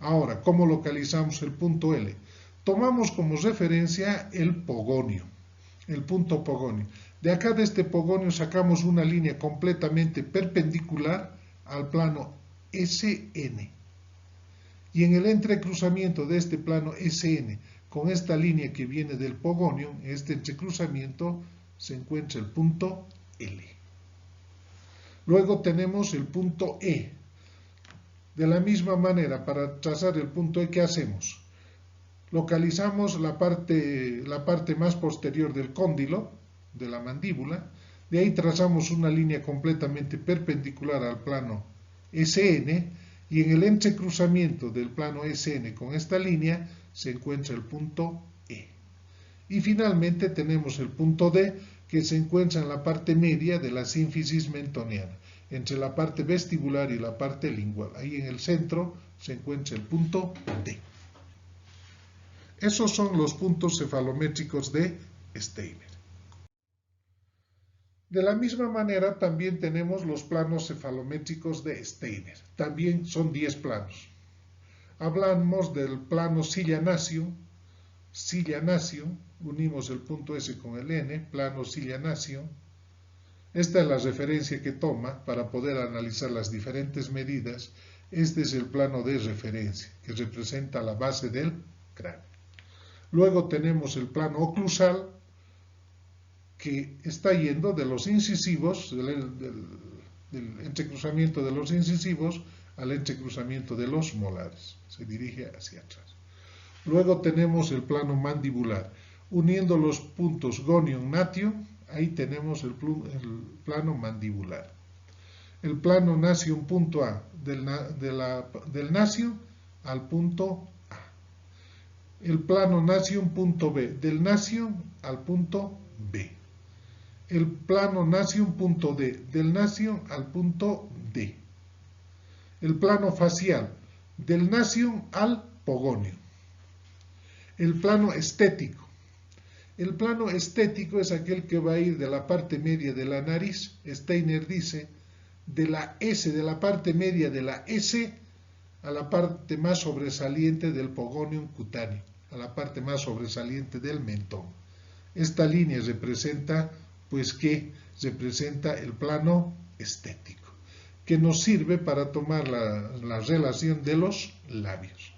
Ahora, ¿cómo localizamos el punto L? Tomamos como referencia el pogonio, el punto pogonio. De acá de este pogonio sacamos una línea completamente perpendicular al plano SN. Y en el entrecruzamiento de este plano SN con esta línea que viene del pogonio, en este entrecruzamiento se encuentra el punto L. Luego tenemos el punto E. De la misma manera, para trazar el punto E, ¿qué hacemos? Localizamos la parte más posterior del cóndilo, de la mandíbula, de ahí trazamos una línea completamente perpendicular al plano SN, y en el entrecruzamiento del plano SN con esta línea se encuentra el punto E. Y finalmente tenemos el punto D, que se encuentra en la parte media de la sínfisis mentoniana, entre la parte vestibular y la parte lingual. Ahí en el centro se encuentra el punto D. Esos son los puntos cefalométricos de Steiner. De la misma manera también tenemos los planos cefalométricos de Steiner. También son 10 planos. Hablamos del plano silla nacio, unimos el punto S con el N, plano silla nacio. Esta es la referencia que toma para poder analizar las diferentes medidas. Este es el plano de referencia, que representa la base del cráneo. Luego tenemos el plano oclusal, que está yendo de los incisivos, del entrecruzamiento de los incisivos al entrecruzamiento de los molares. Se dirige hacia atrás. Luego tenemos el plano mandibular. Uniendo los puntos gonium natium, ahí tenemos el plano mandibular. El plano nacium punto A, del nacio al punto A. El plano nacium punto B, del nacio al punto B. El plano nacium punto D, del nacio al punto D. El plano facial, del nacium al pogonio. El plano estético. El plano estético es aquel que va a ir de la parte media de la nariz, Steiner dice, de la S, de la parte media de la S a la parte más sobresaliente del pogonium cutáneo, a la parte más sobresaliente del mentón. Esta línea representa, pues, ¿qué? Representa el plano estético, que nos sirve para tomar la relación de los labios.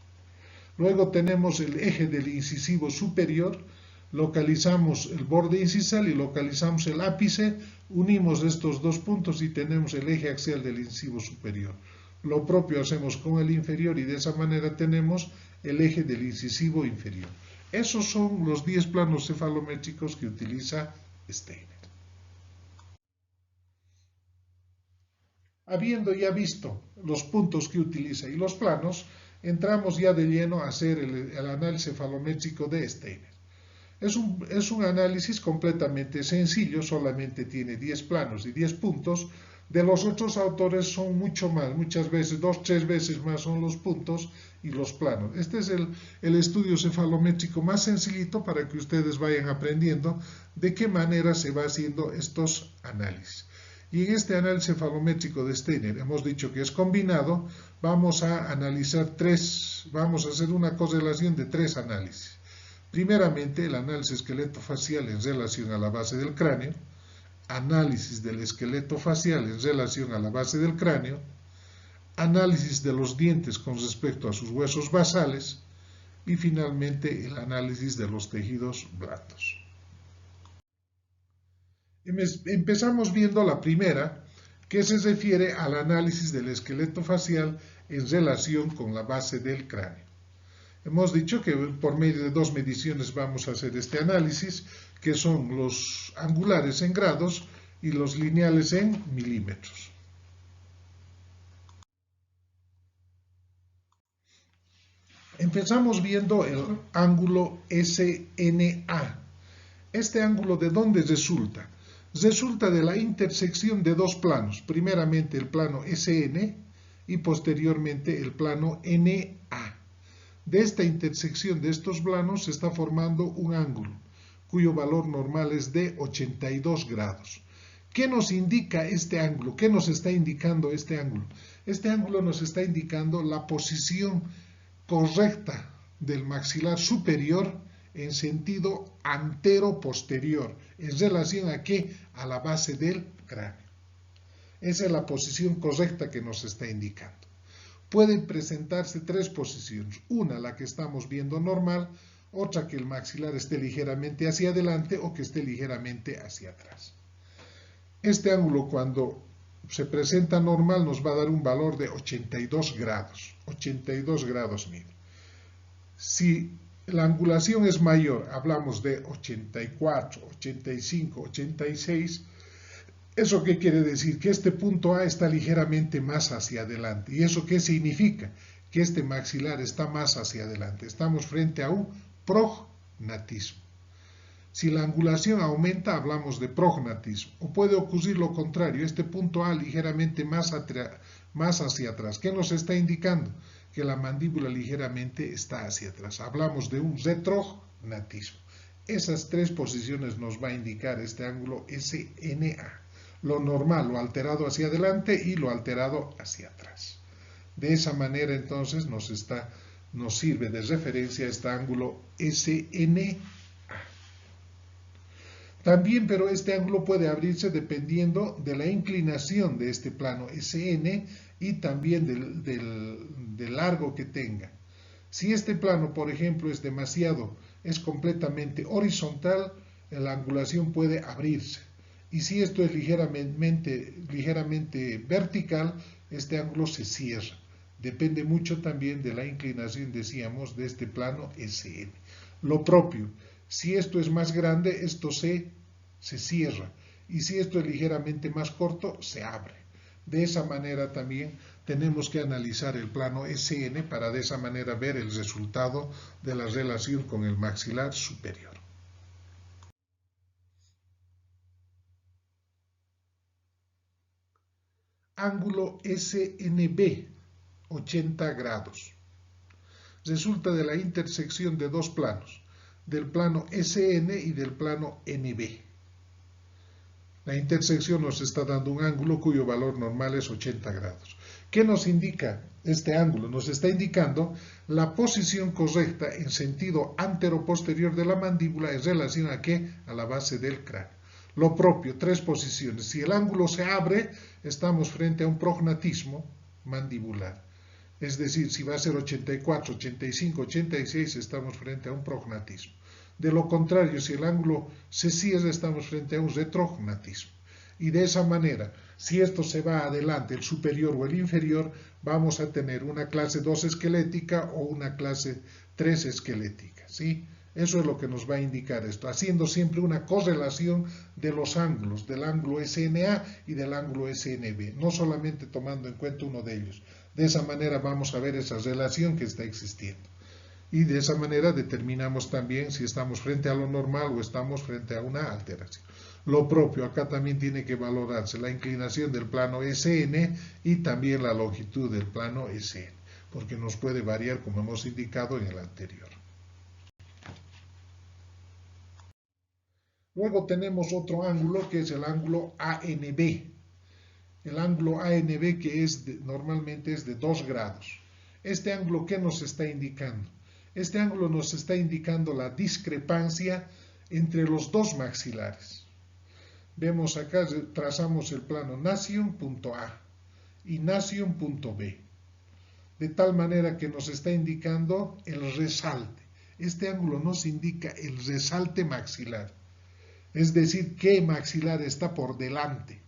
Luego tenemos el eje del incisivo superior, localizamos el borde incisal y localizamos el ápice, unimos estos dos puntos y tenemos el eje axial del incisivo superior. Lo propio hacemos con el inferior y de esa manera tenemos el eje del incisivo inferior. Esos son los 10 planos cefalométricos que utiliza Steiner. Habiendo ya visto los puntos que utiliza y los planos, entramos ya de lleno a hacer el análisis cefalométrico de Steiner. Es un análisis completamente sencillo, solamente tiene 10 planos y 10 puntos, De los otros autores son mucho más, muchas veces, 2, 3 veces más son los puntos y los planos. Este es el estudio cefalométrico más sencillito para que ustedes vayan aprendiendo de qué manera se va haciendo estos análisis. Y en este análisis cefalométrico de Steiner, hemos dicho que es combinado, vamos a analizar vamos a hacer una correlación de 3 análisis. Primeramente, el análisis esqueletofacial en relación a la base del cráneo, análisis del esqueleto facial en relación a la base del cráneo, análisis de los dientes con respecto a sus huesos basales y finalmente el análisis de los tejidos blandos. Empezamos viendo la primera, que se refiere al análisis del esqueleto facial en relación con la base del cráneo. Hemos dicho que por medio de 2 mediciones vamos a hacer este análisis, que son los angulares en grados y los lineales en milímetros. Empezamos viendo el ángulo SNA. ¿Este ángulo de dónde resulta? Resulta de la intersección de 2 planos, primeramente el plano SN y posteriormente el plano NA. De esta intersección de estos planos se está formando un ángulo, cuyo valor normal es de 82 grados. ¿Qué nos indica este ángulo? ¿Qué nos está indicando este ángulo? Este ángulo nos está indicando la posición correcta del maxilar superior en sentido antero-posterior. ¿En relación a qué? A la base del cráneo. Esa es la posición correcta que nos está indicando. Pueden presentarse 3 posiciones. Una, la que estamos viendo normal, otra que el maxilar esté ligeramente hacia adelante o que esté ligeramente hacia atrás. Este ángulo, cuando se presenta normal, nos va a dar un valor de 82 grados. 82 grados mil. Si la angulación es mayor, hablamos de 84, 85, 86. ¿Eso qué quiere decir? Que este punto A está ligeramente más hacia adelante. ¿Y eso qué significa? Que este maxilar está más hacia adelante. Estamos frente a un prognatismo. Si la angulación aumenta, hablamos de prognatismo. O puede ocurrir lo contrario, este punto A ligeramente más hacia atrás. ¿Qué nos está indicando? Que la mandíbula ligeramente está hacia atrás. Hablamos de un retrognatismo. Esas 3 posiciones nos va a indicar este ángulo SNA. Lo normal, lo alterado hacia adelante y lo alterado hacia atrás. De esa manera entonces nos sirve de referencia este ángulo SNA. También, pero este ángulo puede abrirse dependiendo de la inclinación de este plano SN y también del largo que tenga. Si este plano, por ejemplo, es completamente horizontal, la angulación puede abrirse. Y si esto es ligeramente vertical, este ángulo se cierra. Depende mucho también de la inclinación, decíamos, de este plano SN. Lo propio, si esto es más grande, esto se cierra. Y si esto es ligeramente más corto, se abre. De esa manera también tenemos que analizar el plano SN para de esa manera ver el resultado de la relación con el maxilar superior. Ángulo SNB, 80 grados. Resulta de la intersección de 2 planos, del plano SN y del plano NB. La intersección nos está dando un ángulo cuyo valor normal es 80 grados. ¿Qué nos indica este ángulo? Nos está indicando la posición correcta en sentido antero-posterior de la mandíbula en relación a ¿qué? A la base del cráneo. Lo propio, 3 posiciones. Si el ángulo se abre, estamos frente a un prognatismo mandibular. Es decir, si va a ser 84, 85, 86, estamos frente a un prognatismo. De lo contrario, si el ángulo se cierra, estamos frente a un retrognatismo. Y de esa manera, si esto se va adelante, el superior o el inferior, vamos a tener una clase 2 esquelética o una clase 3 esquelética, ¿sí? Eso es lo que nos va a indicar esto, haciendo siempre una correlación de los ángulos, del ángulo SNA y del ángulo SNB, no solamente tomando en cuenta uno de ellos. De esa manera vamos a ver esa relación que está existiendo. Y de esa manera determinamos también si estamos frente a lo normal o estamos frente a una alteración. Lo propio, acá también tiene que valorarse la inclinación del plano SN y también la longitud del plano SN, porque nos puede variar como hemos indicado en el anterior. Luego tenemos otro ángulo que es el ángulo ANB. El ángulo ANB que normalmente es de 2 grados. Este ángulo, ¿qué nos está indicando? Este ángulo nos está indicando la discrepancia entre los dos maxilares. Vemos acá, trazamos el plano Nasion punto A y Nasion punto B. De tal manera que nos está indicando el resalte. Este ángulo nos indica el resalte maxilar. Es decir, qué maxilar está por delante.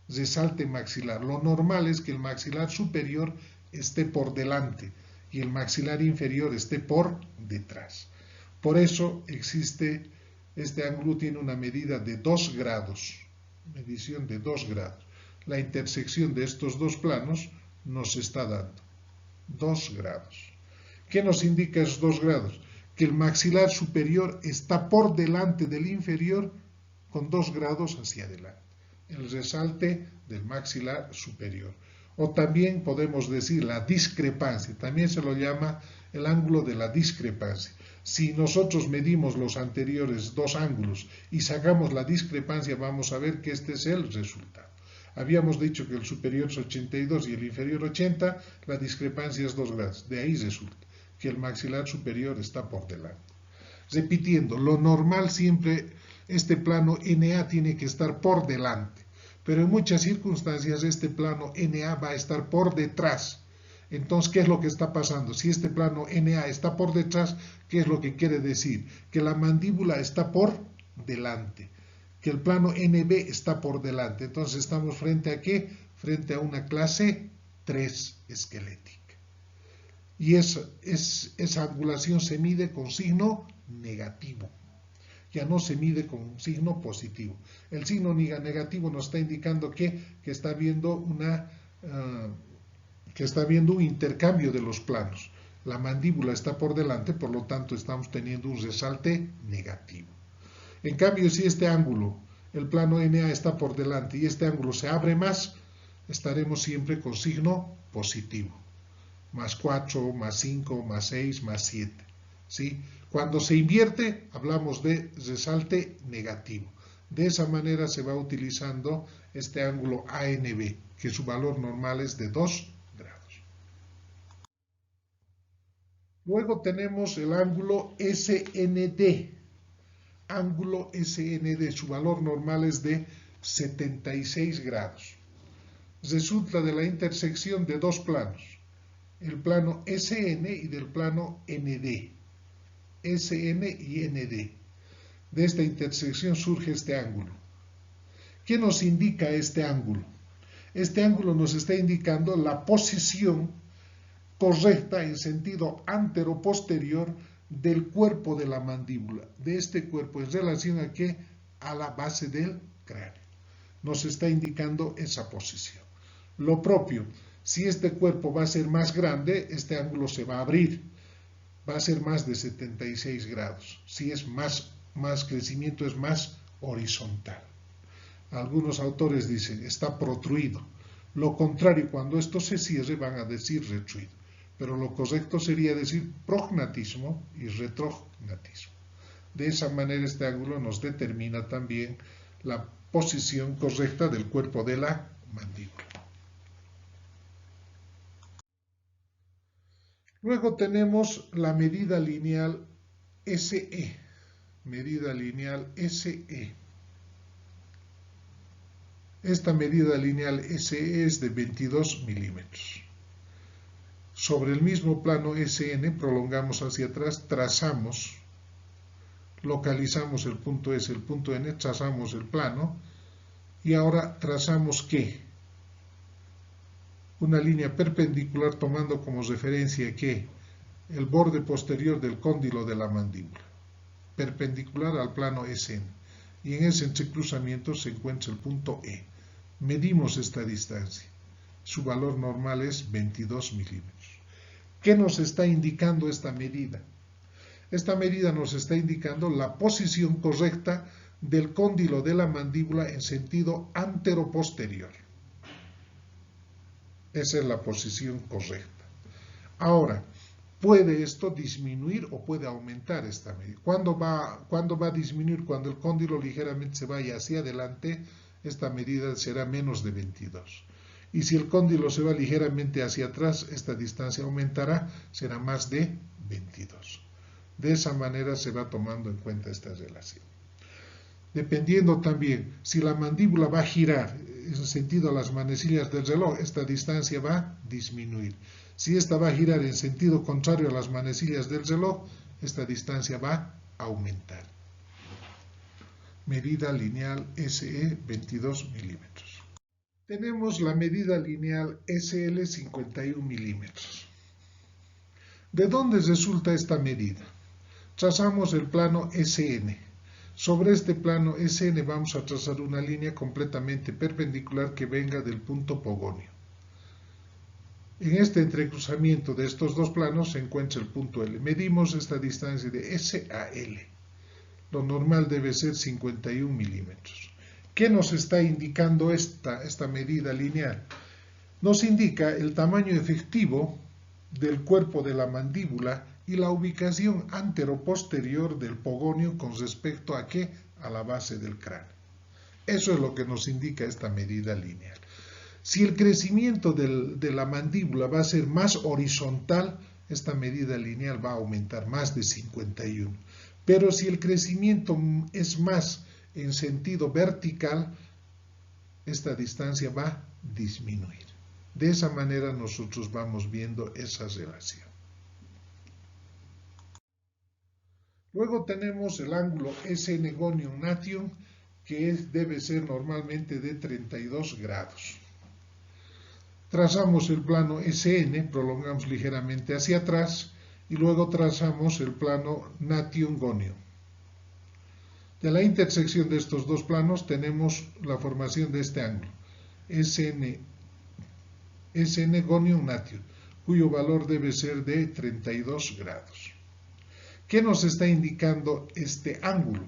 Resalte maxilar. Lo normal es que el maxilar superior esté por delante y el maxilar inferior esté por detrás. Por eso existe, este ángulo tiene una medida de 2 grados, medición de 2 grados. La intersección de estos dos planos nos está dando 2 grados. ¿Qué nos indica esos 2 grados? Que el maxilar superior está por delante del inferior con 2 grados hacia adelante. El resalte del maxilar superior. O también podemos decir la discrepancia, también se lo llama el ángulo de la discrepancia. Si nosotros medimos los anteriores dos ángulos y sacamos la discrepancia, vamos a ver que este es el resultado. Habíamos dicho que el superior es 82 y el inferior 80, la discrepancia es 2 grados. De ahí resulta que el maxilar superior está por delante. Repitiendo, lo normal siempre, este plano NA tiene que estar por delante. Pero en muchas circunstancias este plano NA va a estar por detrás. Entonces, ¿qué es lo que está pasando? Si este plano NA está por detrás, ¿qué es lo que quiere decir? Que la mandíbula está por delante, que el plano NB está por delante. Entonces, ¿estamos frente a qué? Frente a una clase 3 esquelética. Y esa angulación se mide con signo negativo. Ya no se mide con un signo positivo. El signo negativo nos está indicando que está habiendo un intercambio de los planos. La mandíbula está por delante, por lo tanto estamos teniendo un resalte negativo. En cambio, si este ángulo, el plano NA está por delante y este ángulo se abre más, estaremos siempre con signo positivo. Más 4, más 5, más 6, más 7. ¿Sí? Cuando se invierte, hablamos de resalte negativo. De esa manera se va utilizando este ángulo ANB, que su valor normal es de 2 grados. Luego tenemos el ángulo SND. Ángulo SND, su valor normal es de 76 grados. Resulta de la intersección de dos planos, el plano SN y del plano ND. SN y ND. De esta intersección surge este ángulo. ¿Qué nos indica este ángulo? Este ángulo nos está indicando la posición correcta en sentido antero-posterior del cuerpo de la mandíbula, de este cuerpo, en relación a qué? A la base del cráneo. Nos está indicando esa posición. Lo propio, si este cuerpo va a ser más grande, este ángulo se va a abrir. Va a ser más de 76 grados. Si es más crecimiento, es más horizontal. Algunos autores dicen, está protruido. Lo contrario, cuando esto se cierre, van a decir retruido. Pero lo correcto sería decir prognatismo y retrognatismo. De esa manera, este ángulo nos determina también la posición correcta del cuerpo de la mandíbula. Luego tenemos la medida lineal SE. Medida lineal SE. Esta medida lineal SE es de 22 milímetros. Sobre el mismo plano SN prolongamos hacia atrás, trazamos, localizamos el punto S, el punto N, trazamos el plano y ahora trazamos ¿qué? Una línea perpendicular tomando como referencia que el borde posterior del cóndilo de la mandíbula, perpendicular al plano SN, y en ese entrecruzamiento se encuentra el punto E. Medimos esta distancia. Su valor normal es 22 milímetros. ¿Qué nos está indicando esta medida? Esta medida nos está indicando la posición correcta del cóndilo de la mandíbula en sentido antero-posterior. Esa es la posición correcta. Ahora, ¿puede esto disminuir o puede aumentar esta medida? ¿Cuándo va a disminuir? Cuando el cóndilo ligeramente se vaya hacia adelante, esta medida será menos de 22. Y si el cóndilo se va ligeramente hacia atrás, esta distancia aumentará, será más de 22. De esa manera se va tomando en cuenta esta relación. Dependiendo también, si la mandíbula va a girar en sentido a las manecillas del reloj, esta distancia va a disminuir. Si esta va a girar en sentido contrario a las manecillas del reloj, esta distancia va a aumentar. Medida lineal SE 22 milímetros. Tenemos la medida lineal SL 51 milímetros. ¿De dónde resulta esta medida? Trazamos el plano SN. Sobre este plano SN vamos a trazar una línea completamente perpendicular que venga del punto pogonio. En este entrecruzamiento de estos dos planos se encuentra el punto L. Medimos esta distancia de S a L. Lo normal debe ser 51 milímetros. ¿Qué nos está indicando esta medida lineal? Nos indica el tamaño efectivo del cuerpo de la mandíbula y la ubicación antero-posterior del pogonio con respecto a ¿qué? A la base del cráneo. Eso es lo que nos indica esta medida lineal. Si el crecimiento de la mandíbula va a ser más horizontal, esta medida lineal va a aumentar más de 51. Pero si el crecimiento es más en sentido vertical, esta distancia va a disminuir. De esa manera nosotros vamos viendo esa relación. Luego tenemos el ángulo SN gonium natium, que debe ser normalmente de 32 grados. Trazamos el plano SN, prolongamos ligeramente hacia atrás y luego trazamos el plano natium gonium. De la intersección de estos dos planos tenemos la formación de este ángulo, SN gonium natium, cuyo valor debe ser de 32 grados. ¿Qué nos está indicando este ángulo?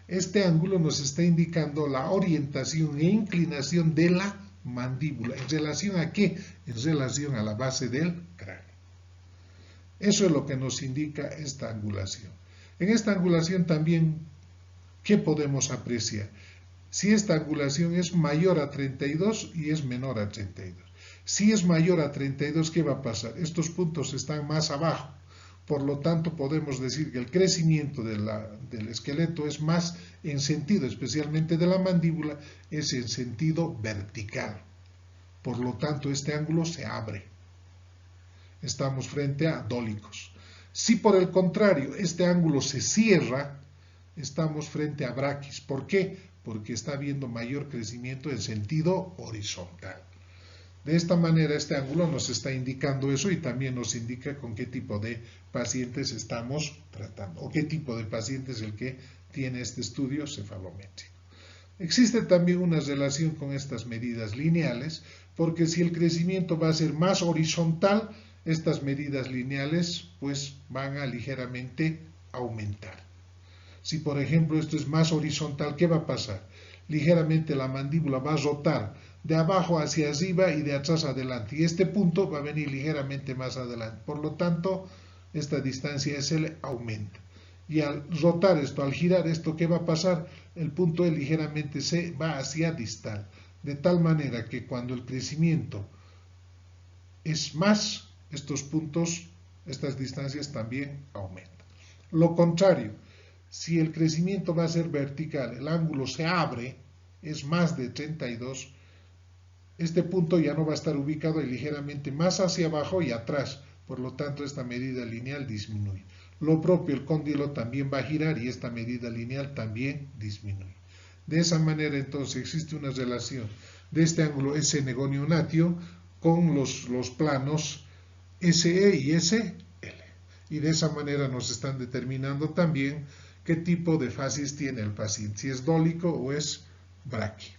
Este ángulo nos está indicando la orientación e inclinación de la mandíbula. ¿En relación a qué? En relación a la base del cráneo. Eso es lo que nos indica esta angulación. En esta angulación también, ¿qué podemos apreciar? Si esta angulación es mayor a 32 y es menor a 32. Si es mayor a 32, ¿qué va a pasar? Estos puntos están más abajo. Por lo tanto, podemos decir que el crecimiento del esqueleto es más en sentido, especialmente de la mandíbula, es en sentido vertical. Por lo tanto, este ángulo se abre. Estamos frente a dólicos. Si por el contrario, este ángulo se cierra, estamos frente a braquis. ¿Por qué? Porque está habiendo mayor crecimiento en sentido horizontal. De esta manera, este ángulo nos está indicando eso y también nos indica con qué tipo de pacientes estamos tratando o qué tipo de paciente es el que tiene este estudio cefalométrico. Existe también una relación con estas medidas lineales, porque si el crecimiento va a ser más horizontal, estas medidas lineales pues van a ligeramente aumentar. Si por ejemplo esto es más horizontal, ¿qué va a pasar? Ligeramente la mandíbula va a rotar de abajo hacia arriba y de atrás adelante. Y este punto va a venir ligeramente más adelante. Por lo tanto, esta distancia SL aumenta. Y al rotar esto, al girar esto, ¿qué va a pasar? El punto E ligeramente se va hacia distal. De tal manera que cuando el crecimiento es más, estos puntos, estas distancias también aumentan. Lo contrario, si el crecimiento va a ser vertical, el ángulo se abre, es más de 32, este punto ya no va a estar ubicado y ligeramente más hacia abajo y atrás, por lo tanto esta medida lineal disminuye. Lo propio, el cóndilo también va a girar y esta medida lineal también disminuye. De esa manera entonces existe una relación de este ángulo SN gonium natium con los planos SE y SL. Y de esa manera nos están determinando también qué tipo de facies tiene el paciente, si es dólico o es braqui.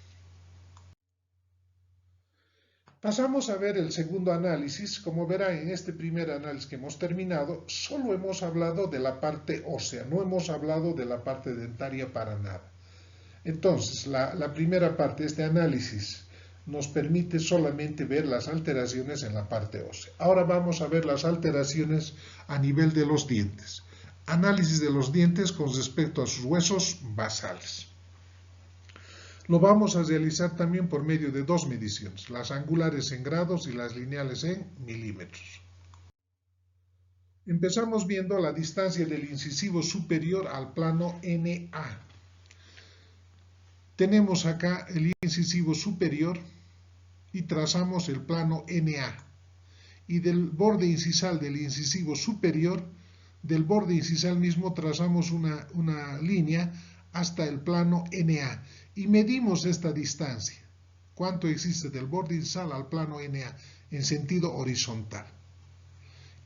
Pasamos a ver el segundo análisis. Como verán, en este primer análisis que hemos terminado, solo hemos hablado de la parte ósea, no hemos hablado de la parte dentaria para nada. Entonces, la primera parte de este análisis nos permite solamente ver las alteraciones en la parte ósea. Ahora vamos a ver las alteraciones a nivel de los dientes. Análisis de los dientes con respecto a sus huesos basales. Lo vamos a realizar también por medio de dos mediciones, las angulares en grados y las lineales en milímetros. Empezamos viendo la distancia del incisivo superior al plano NA. Tenemos acá el incisivo superior y trazamos el plano NA. Y del borde incisal del incisivo superior, del borde incisal mismo trazamos una línea hasta el plano NA y medimos esta distancia. ¿Cuánto existe del borde incisal al plano NA en sentido horizontal?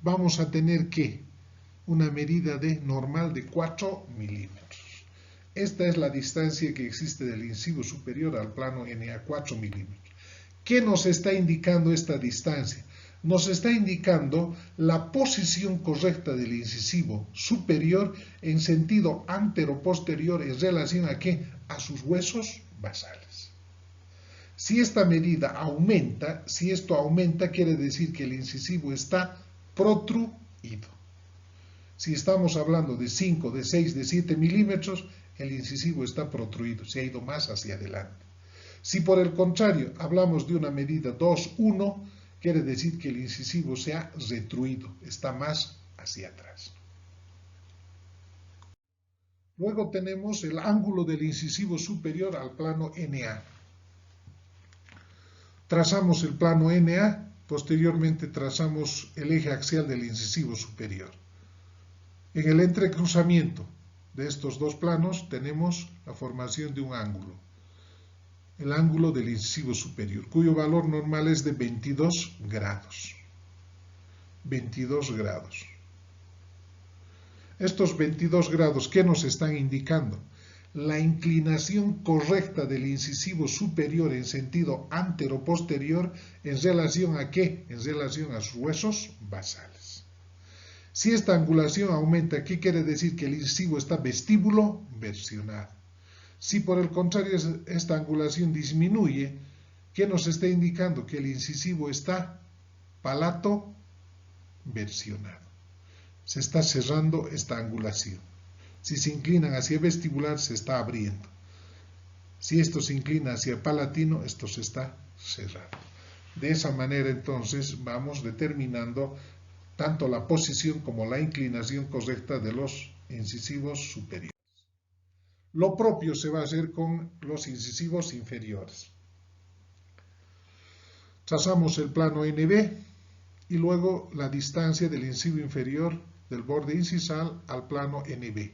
Vamos a tener que una medida normal de 4 milímetros. Esta es la distancia que existe del incisivo superior al plano NA, 4 milímetros. ¿Qué nos está indicando esta distancia? Nos está indicando la posición correcta del incisivo superior en sentido antero-posterior en relación a ¿qué? A sus huesos basales. Si esta medida aumenta, si esto aumenta, quiere decir que el incisivo está protruido. Si estamos hablando de 5, de 6, de 7 milímetros, el incisivo está protruido, se ha ido más hacia adelante. Si por el contrario hablamos de una medida 2, 1, quiere decir que el incisivo se ha retruido, está más hacia atrás. Luego tenemos el ángulo del incisivo superior al plano NA. Trazamos el plano NA, posteriormente trazamos el eje axial del incisivo superior. En el entrecruzamiento de estos dos planos tenemos la formación de un ángulo, el ángulo del incisivo superior, cuyo valor normal es de 22 grados. 22 grados. Estos 22 grados, ¿qué nos están indicando? La inclinación correcta del incisivo superior en sentido antero-posterior en relación a ¿qué? En relación a sus huesos basales. Si esta angulación aumenta, ¿qué quiere decir? Que el incisivo está vestíbulo versionado. Si por el contrario esta angulación disminuye, ¿qué nos está indicando? Que el incisivo está palato versionado. Se está cerrando esta angulación. Si se inclinan hacia vestibular, se está abriendo. Si esto se inclina hacia palatino, esto se está cerrando. De esa manera, entonces, vamos determinando tanto la posición como la inclinación correcta de los incisivos superiores. Lo propio se va a hacer con los incisivos inferiores. Trazamos el plano NB y luego la distancia del incisivo inferior del borde incisal al plano NB.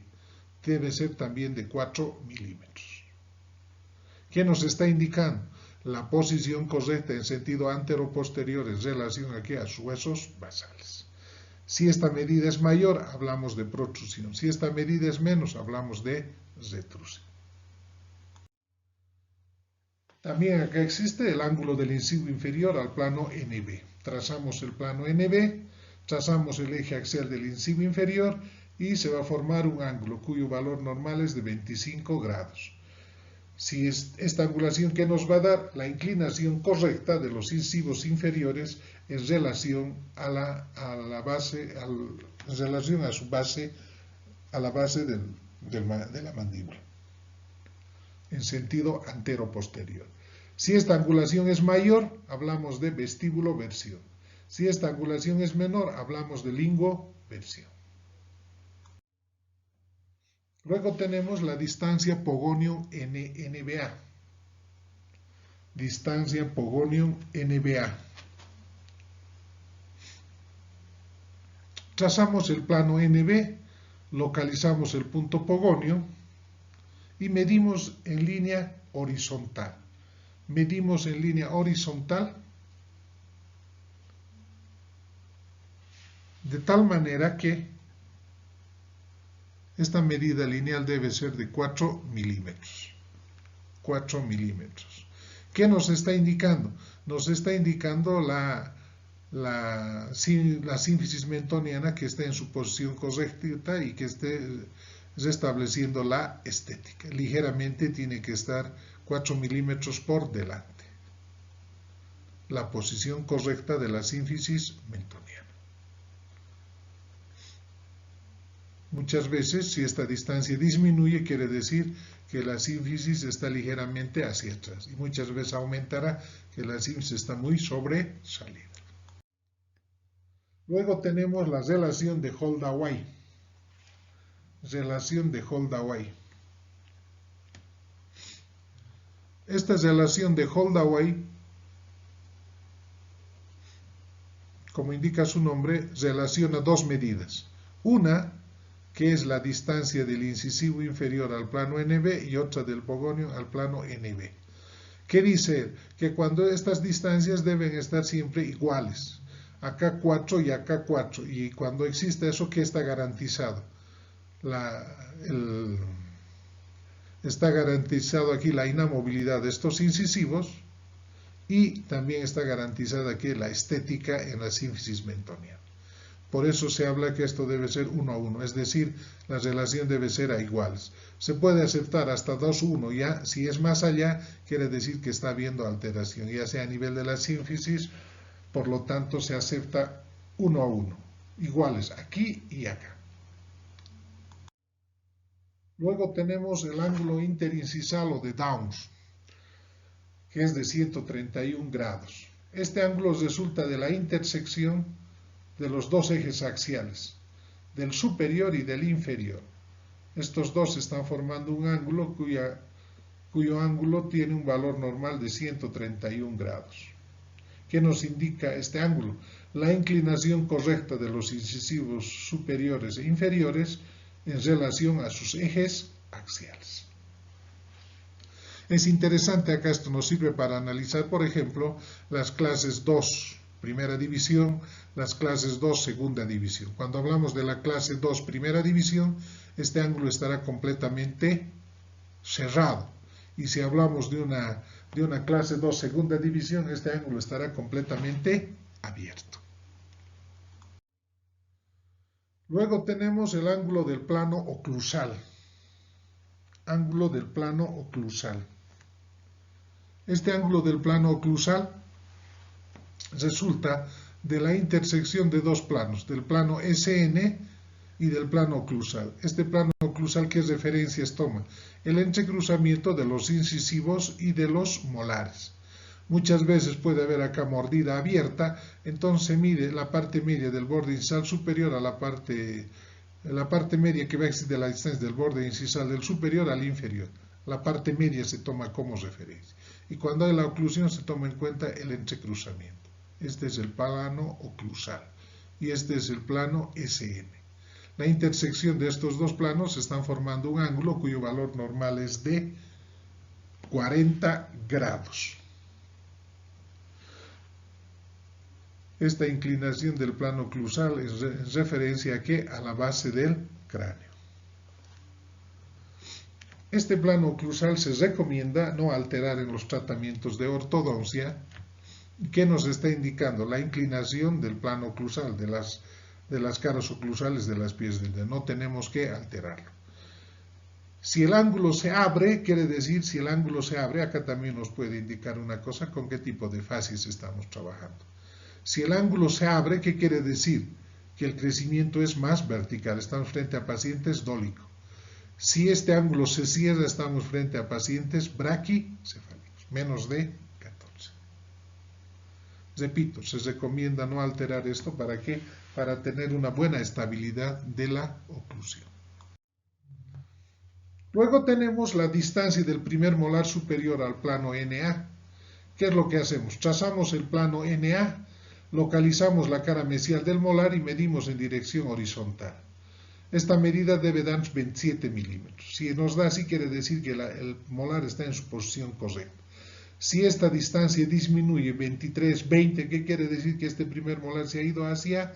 Debe ser también de 4 milímetros. ¿Qué nos está indicando? La posición correcta en sentido antero-posterior en relación aquí a sus huesos basales. Si esta medida es mayor, hablamos de protrusión. Si esta medida es menos, hablamos de retrusión. También acá existe el ángulo del incisivo inferior al plano NB. Trazamos el plano NB, trazamos el eje axial del incisivo inferior y se va a formar un ángulo cuyo valor normal es de 25 grados. Si es esta angulación que nos va a dar la inclinación correcta de los incisivos inferiores en relación a la base, en relación a su base, a la base de la mandíbula, en sentido antero-posterior. Si esta angulación es mayor, hablamos de vestíbulo-versión. Si esta angulación es menor, hablamos de linguo-versión. Luego tenemos la distancia Pogonium-NBA. Distancia Pogonium-NBA. Trazamos el plano NB, localizamos el punto Pogonio y medimos en línea horizontal. Medimos en línea horizontal de tal manera que esta medida lineal debe ser de 4 milímetros. 4 milímetros. ¿Qué nos está indicando? Nos está indicando la sínfisis mentoniana que esté en su posición correcta y que esté restableciendo la estética. Ligeramente tiene que estar 4 milímetros por delante. La posición correcta de la sínfisis mentoniana. Muchas veces, si esta distancia disminuye, quiere decir que la sínfisis está ligeramente hacia atrás. Y muchas veces aumentará que la sínfisis está muy sobresalida. Luego tenemos la relación de Holdaway. Relación de Holdaway. Esta relación de Holdaway, como indica su nombre, relaciona dos medidas. Una, que es la distancia del incisivo inferior al plano NB, y otra del pogonio al plano NB. ¿Qué dice? Que cuando estas distancias deben estar siempre iguales. Acá 4 y acá 4. Y cuando existe eso, ¿qué está garantizado? Está garantizado aquí la inamovilidad de estos incisivos y también está garantizada aquí la estética en la sínfisis mentoniana. Por eso se habla que esto debe ser 1 a 1, es decir, la relación debe ser a iguales. Se puede aceptar hasta 2 a 1, ya si es más allá, quiere decir que está habiendo alteración, ya sea a nivel de la sínfisis, por lo tanto se acepta 1 a 1, iguales aquí y acá. Luego tenemos el ángulo interincisal o de Downs, que es de 131 grados. Este ángulo resulta de la intersección de los dos ejes axiales, del superior y del inferior. Estos dos están formando un ángulo cuyo ángulo tiene un valor normal de 131 grados. ¿Qué nos indica este ángulo? La inclinación correcta de los incisivos superiores e inferiores en relación a sus ejes axiales. Es interesante, acá esto nos sirve para analizar, por ejemplo, las clases 2, primera división, las clases 2, segunda división. Cuando hablamos de la clase 2, primera división, este ángulo estará completamente cerrado. Y si hablamos de una clase 2, segunda división, este ángulo estará completamente abierto. Luego tenemos el ángulo del plano oclusal. Ángulo del plano oclusal. Este ángulo del plano oclusal resulta de la intersección de dos planos, del plano SN y del plano oclusal. Este plano oclusal, ¿qué referencias toma? El entrecruzamiento de los incisivos y de los molares. Muchas veces puede haber acá mordida abierta, entonces mide la parte media del borde incisal superior a la parte media que va a existir de la distancia del borde incisal del superior al inferior. La parte media se toma como referencia. Y cuando hay la oclusión se toma en cuenta el entrecruzamiento. Este es el plano oclusal y este es el plano SN. La intersección de estos dos planos están formando un ángulo cuyo valor normal es de 40 grados. Esta inclinación del plano oclusal es en referencia a ¿qué? A la base del cráneo. Este plano oclusal se recomienda no alterar en los tratamientos de ortodoncia. ¿Qué nos está indicando? La inclinación del plano oclusal, de las caras oclusales de las pies del dedo. No tenemos que alterarlo. Si el ángulo se abre, quiere decir, si el ángulo se abre, acá también nos puede indicar una cosa, con qué tipo de facies estamos trabajando. Si el ángulo se abre, ¿qué quiere decir? Que el crecimiento es más vertical, estamos frente a pacientes dólicos. Si este ángulo se cierra, estamos frente a pacientes braquicefálicos, menos de 14. Repito, se recomienda no alterar esto, ¿para qué? Para tener una buena estabilidad de la oclusión. Luego tenemos la distancia del primer molar superior al plano NA. ¿Qué es lo que hacemos? Trazamos el plano NA, localizamos la cara mesial del molar y medimos en dirección horizontal. Esta medida debe darnos 27 milímetros. Si nos da así, quiere decir que el molar está en su posición correcta. Si esta distancia disminuye 23, 20, ¿qué quiere decir? Que este primer molar se ha ido hacia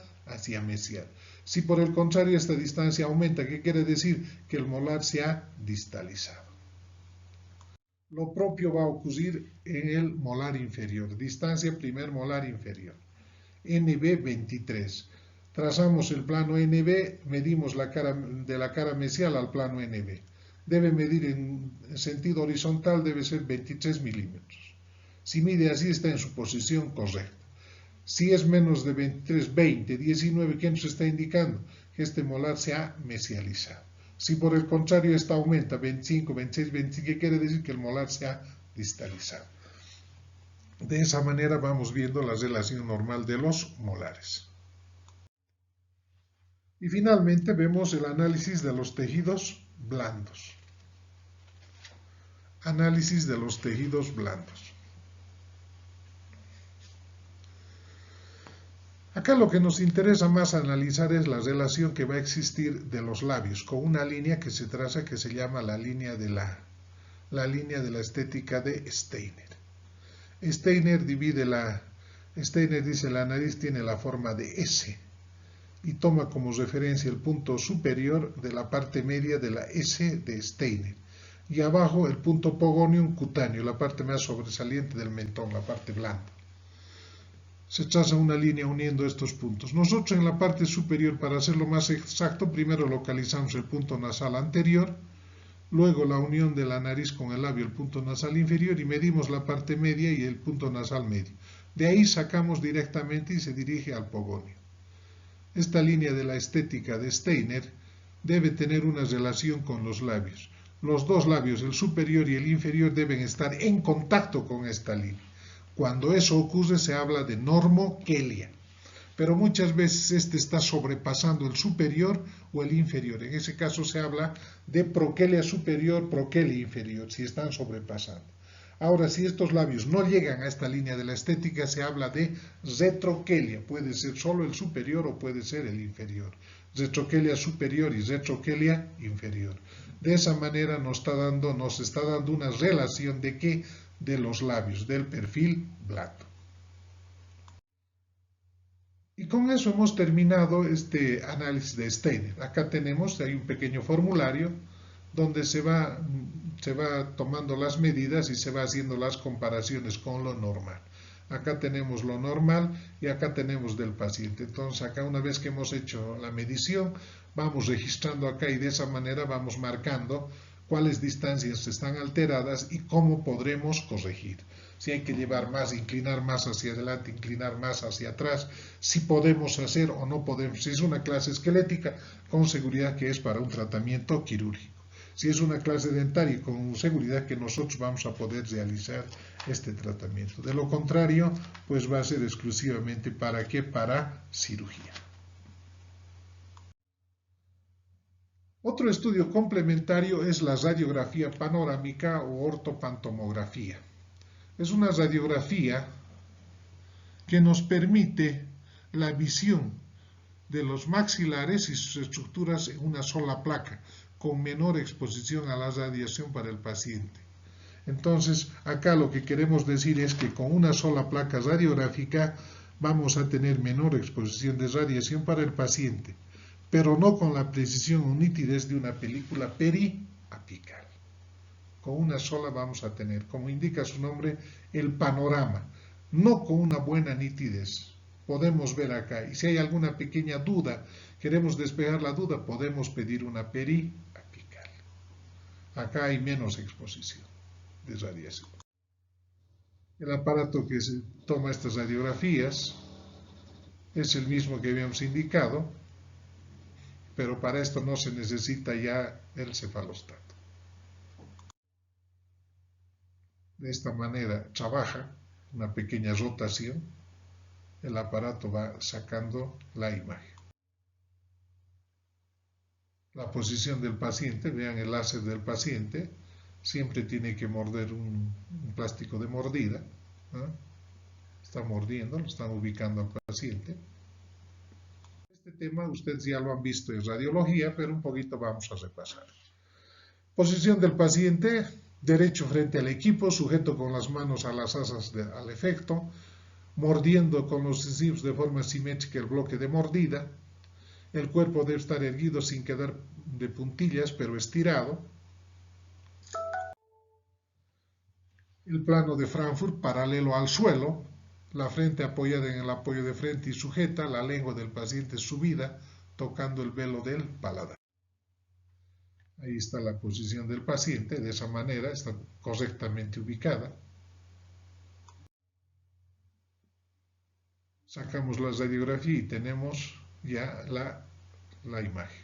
mesial. Si por el contrario esta distancia aumenta, ¿qué quiere decir? Que el molar se ha distalizado. Lo propio va a ocurrir en el molar inferior, distancia primer molar inferior. NB 23. Trazamos el plano NB, medimos de la cara mesial al plano NB. Debe medir en sentido horizontal, debe ser 23 milímetros. Si mide así, está en su posición correcta. Si es menos de 23, 20, 19, ¿qué nos está indicando? Que este molar se ha mesializado. Si por el contrario esta aumenta 25, 26, 25, ¿qué quiere decir? Que el molar se ha distalizado. De esa manera vamos viendo la relación normal de los molares. Y finalmente vemos el análisis de los tejidos blandos. Análisis de los tejidos blandos. Acá lo que nos interesa más analizar es la relación que va a existir de los labios con una línea que se traza que se llama la línea de la estética de Steiner. Steiner dice la nariz tiene la forma de S y toma como referencia el punto superior de la parte media de la S de Steiner y abajo el punto pogonium cutáneo, la parte más sobresaliente del mentón, la parte blanda. Se traza una línea uniendo estos puntos. Nosotros en la parte superior, para hacerlo más exacto, primero localizamos el punto nasal anterior, luego la unión de la nariz con el labio, el punto nasal inferior, y medimos la parte media y el punto nasal medio. De ahí sacamos directamente y se dirige al pogonio. Esta línea de la estética de Steiner debe tener una relación con los labios. Los dos labios, el superior y el inferior, deben estar en contacto con esta línea. Cuando eso ocurre se habla de normoquelia, pero muchas veces este está sobrepasando el superior o el inferior. En ese caso se habla de proquelia superior, proquelia inferior, si están sobrepasando. Ahora, si estos labios no llegan a esta línea de la estética, se habla de retroquelia. Puede ser solo el superior o puede ser el inferior. Retroquelia superior y retroquelia inferior. De esa manera nos está dando una relación de qué, de los labios, del perfil blando. Y con eso hemos terminado este análisis de Steiner. Acá hay un pequeño formulario donde se va tomando las medidas y se va haciendo las comparaciones con lo normal. Acá tenemos lo normal y acá tenemos del paciente. Entonces acá una vez que hemos hecho la medición, vamos registrando acá y de esa manera vamos marcando cuáles distancias están alteradas y cómo podremos corregir. Si hay que llevar más, inclinar más hacia adelante, inclinar más hacia atrás, si podemos hacer o no podemos. Si es una clase esquelética, con seguridad que es para un tratamiento quirúrgico. Si es una clase dentaria, con seguridad que nosotros vamos a poder realizar este tratamiento. De lo contrario, pues va a ser exclusivamente ¿para qué? Para cirugía. Otro estudio complementario es la radiografía panorámica o ortopantomografía. Es una radiografía que nos permite la visión de los maxilares y sus estructuras en una sola placa, con menor exposición a la radiación para el paciente. Entonces, acá lo que queremos decir es que con una sola placa radiográfica vamos a tener menor exposición de radiación para el paciente, pero no con la precisión o nitidez de una película periapical. Con una sola vamos a tener, como indica su nombre, el panorama, no con una buena nitidez. Podemos ver acá, y si hay alguna pequeña duda, queremos despejar la duda, podemos pedir una periapical. Acá hay menos exposición de radiación. El aparato que toma estas radiografías es el mismo que habíamos indicado, pero para esto no se necesita ya el cefalostato. De esta manera trabaja una pequeña rotación, el aparato va sacando la imagen. La posición del paciente, vean el láser del paciente, siempre tiene que morder un plástico de mordida, ¿no? Está mordiendo, lo están ubicando al paciente. Este tema ustedes ya lo han visto en radiología, pero un poquito vamos a repasar. Posición del paciente, derecho frente al equipo, sujeto con las manos a las asas al efecto, mordiendo con los incisivos de forma simétrica el bloque de mordida. El cuerpo debe estar erguido sin quedar de puntillas, pero estirado. El plano de Frankfurt paralelo al suelo, la frente apoyada en el apoyo de frente y sujeta, la lengua del paciente subida, tocando el velo del paladar. Ahí está la posición del paciente, de esa manera está correctamente ubicada. Sacamos la radiografía y tenemos ya la imagen.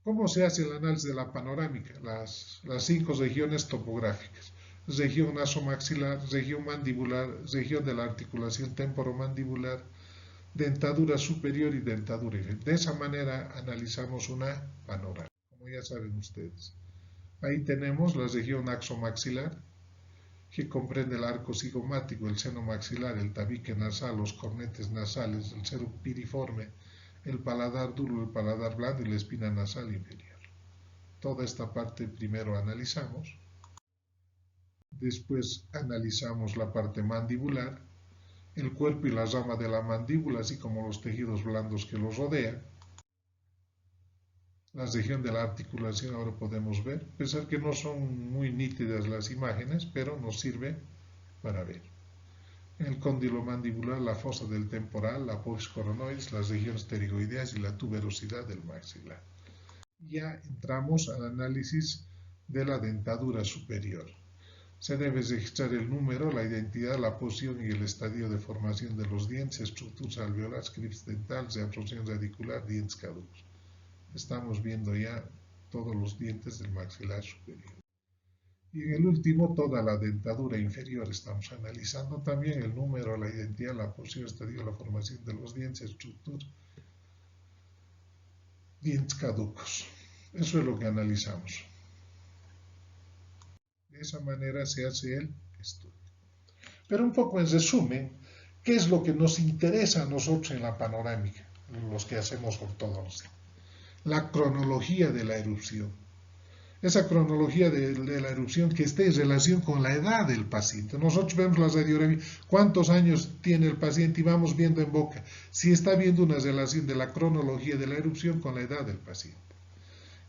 ¿Cómo se hace el análisis de la panorámica? Las 5 regiones topográficas. Región nasomaxilar, región mandibular, región de la articulación temporomandibular, dentadura superior y dentadura inferior. De esa manera analizamos una panorámica, como ya saben ustedes. Ahí tenemos la región axomaxilar, que comprende el arco cigomático, el seno maxilar, el tabique nasal, los cornetes nasales, el seno piriforme, el paladar duro, el paladar blando y la espina nasal inferior. Toda esta parte primero analizamos. Después analizamos la parte mandibular, el cuerpo y la rama de la mandíbula, así como los tejidos blandos que los rodean. La región de la articulación ahora podemos ver, a pesar que no son muy nítidas las imágenes, pero nos sirve para ver. El cóndilo mandibular, la fosa del temporal, la apófisis coronoides, las regiones pterigoideas y la tuberosidad del maxilar. Ya entramos al análisis de la dentadura superior. Se debe registrar el número, la identidad, la posición y el estadio de formación de los dientes, estructuras alveolares, scripts dentales, reabsorción radicular, dientes caducos. Estamos viendo ya todos los dientes del maxilar superior. Y en el último, toda la dentadura inferior. Estamos analizando también el número, la identidad, la posición, el estadio, la formación de los dientes, estructura, dientes caducos. Eso es lo que analizamos. De esa manera se hace el estudio. Pero un poco en resumen, ¿qué es lo que nos interesa a nosotros en la panorámica, los que hacemos ortodoncia? La cronología de la erupción. Esa cronología de la erupción que esté en relación con la edad del paciente. Nosotros vemos la radiografía, cuántos años tiene el paciente y vamos viendo en boca si está viendo una relación de la cronología de la erupción con la edad del paciente.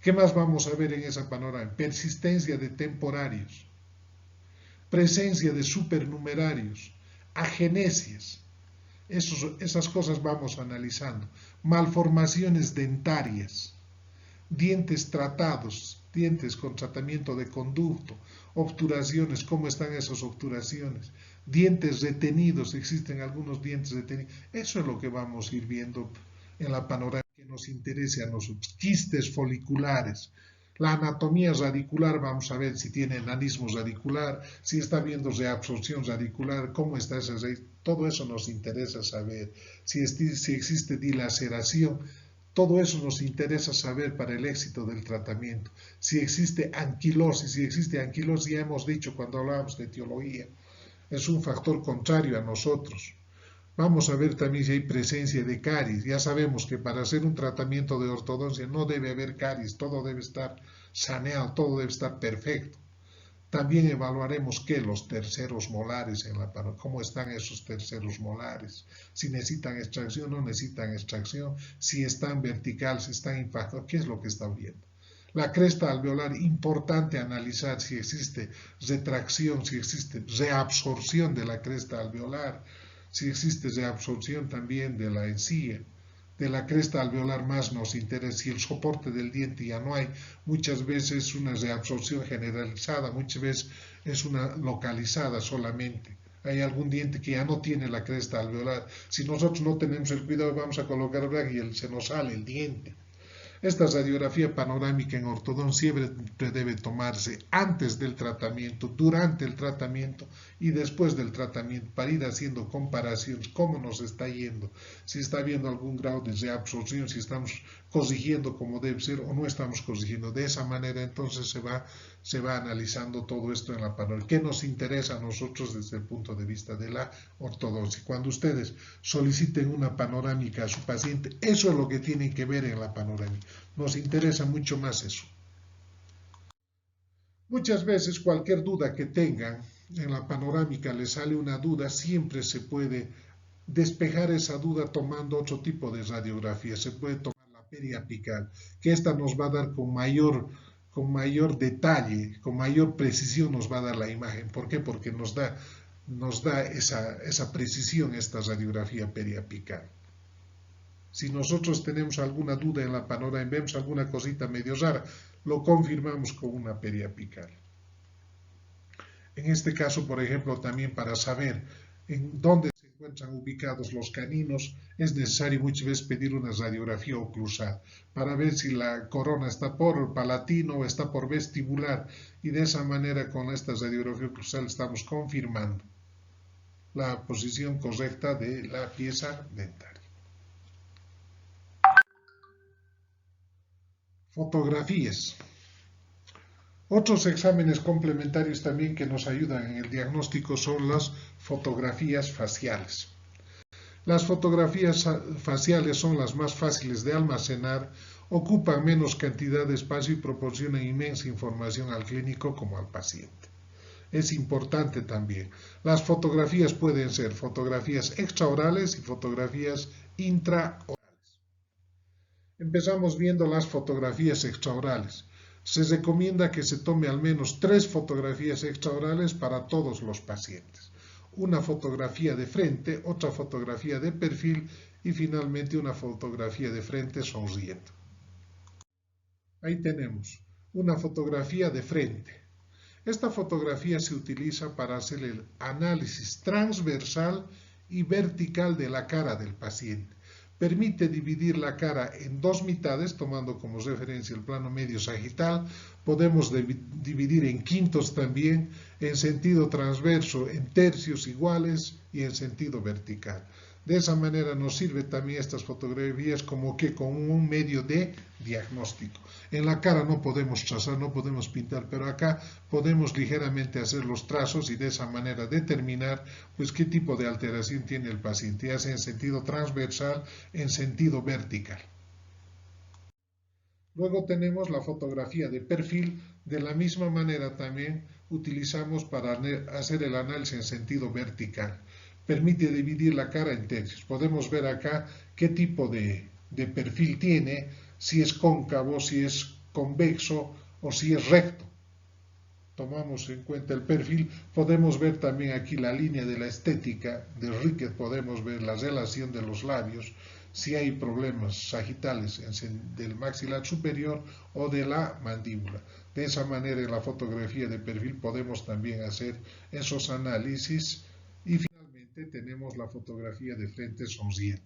¿Qué más vamos a ver en esa panorámica? Persistencia de temporarios, presencia de supernumerarios, agenesias. Esas cosas vamos analizando. Malformaciones dentarias, dientes tratados, dientes con tratamiento de conducto, obturaciones, cómo están esas obturaciones, dientes retenidos, existen algunos dientes retenidos. Eso es lo que vamos a ir viendo en la panorámica que nos interese a nosotros. Quistes foliculares, la anatomía radicular, vamos a ver si tiene enanismo radicular, si está viendo reabsorción radicular, cómo está esa raíz. Todo eso nos interesa saber. Si existe dilaceración, todo eso nos interesa saber para el éxito del tratamiento. Si existe anquilosis, ya hemos dicho cuando hablábamos de etiología, es un factor contrario a nosotros. Vamos a ver también si hay presencia de caries. Ya sabemos que para hacer un tratamiento de ortodoncia no debe haber caries, todo debe estar saneado, todo debe estar perfecto. También evaluaremos los terceros molares en la panorámica, cómo están esos terceros molares, si necesitan extracción o no necesitan extracción, si están verticales, si están impactados, qué es lo que está viendo. La cresta alveolar, importante analizar si existe retracción, si existe reabsorción de la cresta alveolar, si existe reabsorción también de la encía. De la cresta alveolar más nos interesa, si el soporte del diente ya no hay, muchas veces es una reabsorción generalizada, muchas veces es una localizada solamente. Hay algún diente que ya no tiene la cresta alveolar. Si nosotros no tenemos el cuidado, vamos a colocar y se nos sale el diente. Esta radiografía panorámica en ortodoncia siempre debe tomarse antes del tratamiento, durante el tratamiento y después del tratamiento para ir haciendo comparaciones, cómo nos está yendo, si está habiendo algún grado de reabsorción, si estamos corrigiendo como debe ser o no estamos corrigiendo. De esa manera entonces se va analizando todo esto en la panorámica. ¿Qué nos interesa a nosotros desde el punto de vista de la ortodoncia? Cuando ustedes soliciten una panorámica a su paciente, eso es lo que tienen que ver en la panorámica. Nos interesa mucho más eso. Muchas veces cualquier duda que tengan en la panorámica, les sale una duda, siempre se puede despejar esa duda tomando otro tipo de radiografía. Se puede tomar la periapical, que esta nos va a dar con mayor con mayor detalle, con mayor precisión nos va a dar la imagen. ¿Por qué? Porque nos da esa precisión esta radiografía periapical. Si nosotros tenemos alguna duda en la panorama, vemos alguna cosita medio rara, lo confirmamos con una periapical. En este caso, por ejemplo, también para saber en dónde se encuentran ubicados los caninos, es necesario muchas veces pedir una radiografía oclusal para ver si la corona está por palatino o está por vestibular, y de esa manera con esta radiografía oclusal estamos confirmando la posición correcta de la pieza dentaria. Fotografías. Otros exámenes complementarios también que nos ayudan en el diagnóstico son las fotografías faciales. Las fotografías faciales son las más fáciles de almacenar, ocupan menos cantidad de espacio y proporcionan inmensa información al clínico como al paciente. Es importante también. Las fotografías pueden ser fotografías extraorales y fotografías intraorales. Empezamos viendo las fotografías extraorales. Se recomienda que se tome al menos 3 fotografías extraorales para todos los pacientes. Una fotografía de frente, otra fotografía de perfil y finalmente una fotografía de frente sonriendo. Ahí tenemos una fotografía de frente. Esta fotografía se utiliza para hacer el análisis transversal y vertical de la cara del paciente. Permite dividir la cara en 2 mitades, tomando como referencia el plano medio sagital. Podemos dividir en quintos también, en sentido transverso, en tercios iguales y en sentido vertical. De esa manera nos sirve también estas fotografías como un medio de diagnóstico. En la cara no podemos trazar, no podemos pintar, pero acá podemos ligeramente hacer los trazos y de esa manera determinar pues qué tipo de alteración tiene el paciente, ya sea en sentido transversal, en sentido vertical. Luego tenemos la fotografía de perfil. De la misma manera también utilizamos para hacer el análisis en sentido vertical. Permite dividir la cara en tercios. Podemos ver acá qué tipo de perfil tiene, si es cóncavo, si es convexo o si es recto. Tomamos en cuenta el perfil, podemos ver también aquí la línea de la estética de Rickett, podemos ver la relación de los labios, si hay problemas sagitales del maxilar superior o de la mandíbula. De esa manera en la fotografía de perfil podemos también hacer esos análisis y finalmente tenemos la fotografía de frente sonriendo.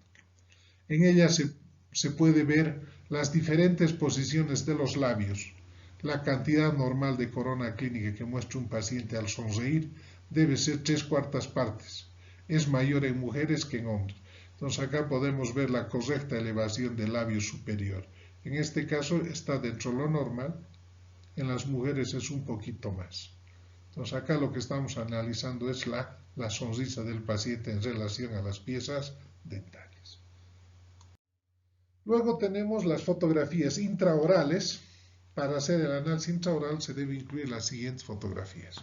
En ella se puede ver las diferentes posiciones de los labios. La cantidad normal de corona clínica que muestra un paciente al sonreír debe ser 3/4 partes. Es mayor en mujeres que en hombres. Entonces acá podemos ver la correcta elevación del labio superior. En este caso está dentro de lo normal, en las mujeres es un poquito más. Entonces acá lo que estamos analizando es la sonrisa del paciente en relación a las piezas dentarias. Luego tenemos las fotografías intraorales. Para hacer el análisis intraoral se debe incluir las siguientes fotografías.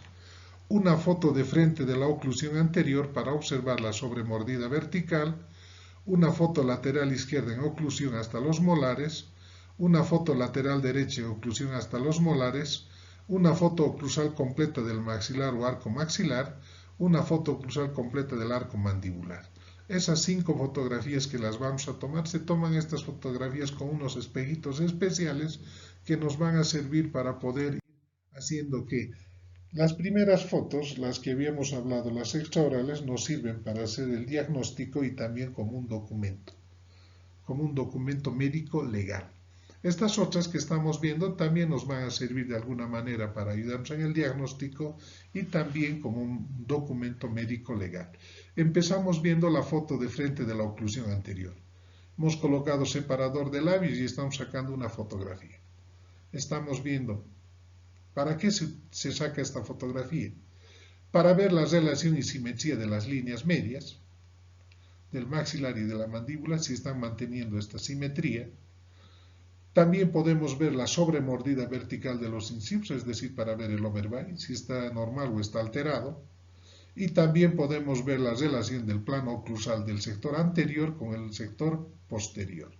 Una foto de frente de la oclusión anterior para observar la sobremordida vertical, una foto lateral izquierda en oclusión hasta los molares, una foto lateral derecha en oclusión hasta los molares, una foto oclusal completa del maxilar o arco maxilar, una foto oclusal completa del arco mandibular. Esas 5 fotografías que las vamos a tomar, se toman estas fotografías con unos espejitos especiales que nos van a servir para poder ir haciendo que las primeras fotos, las que habíamos hablado, las extraorales, nos sirven para hacer el diagnóstico y también como un documento médico legal. Estas otras que estamos viendo también nos van a servir de alguna manera para ayudarnos en el diagnóstico y también como un documento médico legal. Empezamos viendo la foto de frente de la oclusión anterior. Hemos colocado separador de labios y estamos sacando una fotografía. Estamos viendo, ¿para qué se saca esta fotografía? Para ver la relación y simetría de las líneas medias, del maxilar y de la mandíbula, si están manteniendo esta simetría. También podemos ver la sobremordida vertical de los incisivos, es decir, para ver el overbite, si está normal o está alterado. Y también podemos ver la relación del plano oclusal del sector anterior con el sector posterior.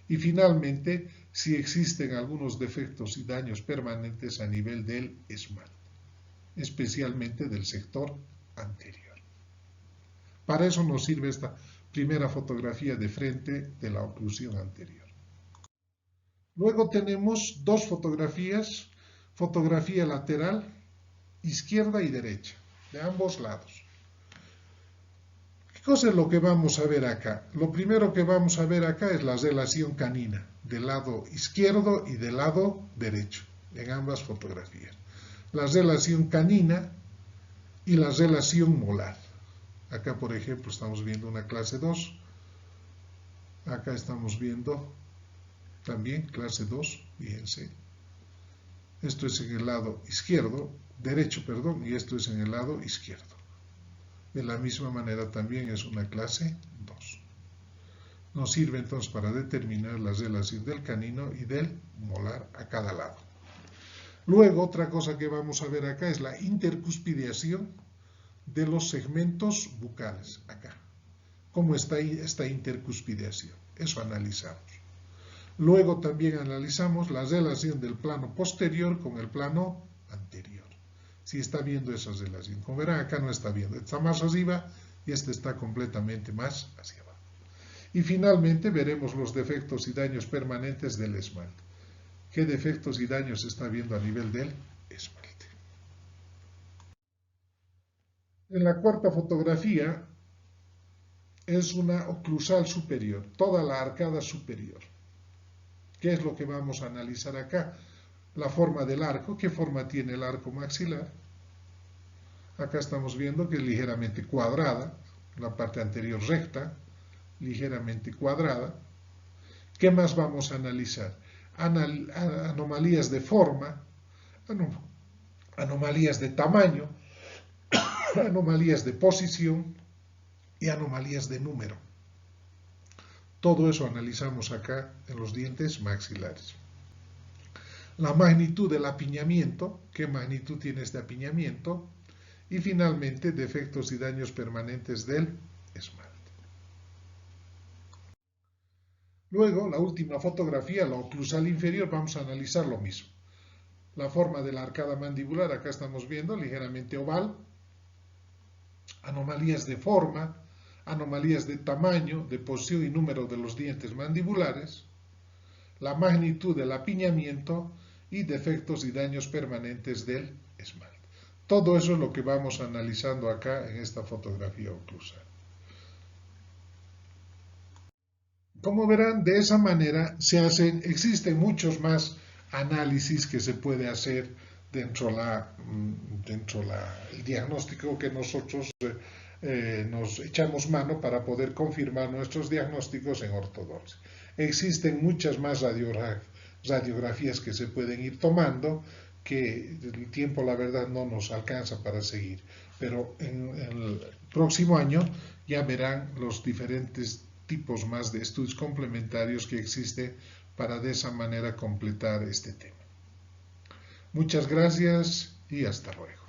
Y finalmente, si existen algunos defectos y daños permanentes a nivel del esmalte, especialmente del sector anterior. Para eso nos sirve esta primera fotografía de frente de la oclusión anterior. Luego tenemos dos fotografías, fotografía lateral, izquierda y derecha, de ambos lados. ¿Qué cosa es lo que vamos a ver acá? Lo primero que vamos a ver acá es la relación canina, del lado izquierdo y del lado derecho, en ambas fotografías. La relación canina y la relación molar. Acá, por ejemplo, estamos viendo una clase 2. Acá estamos viendo también clase 2, fíjense. Esto es en el lado izquierdo, derecho, perdón, y esto es en el lado izquierdo. De la misma manera también es una clase 2. Nos sirve entonces para determinar la relación del canino y del molar a cada lado. Luego, otra cosa que vamos a ver acá es la intercuspidación de los segmentos bucales, acá. ¿Cómo está ahí esta intercuspidación? Eso analizamos. Luego también analizamos la relación del plano posterior con el plano anterior. Si está viendo esa relación. Como verán, acá no está viendo. Está más arriba y este está completamente más hacia abajo. Y finalmente veremos los defectos y daños permanentes del esmalte. ¿Qué defectos y daños se está viendo a nivel del esmalte? En la cuarta fotografía es una oclusal superior, toda la arcada superior. ¿Qué es lo que vamos a analizar acá? La forma del arco, ¿qué forma tiene el arco maxilar? Acá estamos viendo que es ligeramente cuadrada, la parte anterior recta, ligeramente cuadrada. ¿Qué más vamos a analizar? Anomalías de forma, anomalías de tamaño, anomalías de posición y anomalías de número. Todo eso analizamos acá en los dientes maxilares. La magnitud del apiñamiento, qué magnitud tiene este apiñamiento, y finalmente defectos y daños permanentes del esmalte. Luego, la última fotografía, la oclusal inferior, vamos a analizar lo mismo. La forma de la arcada mandibular, acá estamos viendo, ligeramente oval, anomalías de forma, anomalías de tamaño, de posición y número de los dientes mandibulares, la magnitud del apiñamiento y defectos y daños permanentes del esmalte. Todo eso es lo que vamos analizando acá en esta fotografía oclusal. Como verán, de esa manera existen muchos más análisis que se puede hacer dentro del diagnóstico que nosotros nos echamos mano para poder confirmar nuestros diagnósticos en ortodoncia. Existen muchas más radiografías que se pueden ir tomando, que el tiempo, la verdad, no nos alcanza para seguir. Pero en el próximo año ya verán los diferentes tipos más de estudios complementarios que existen para de esa manera completar este tema. Muchas gracias y hasta luego.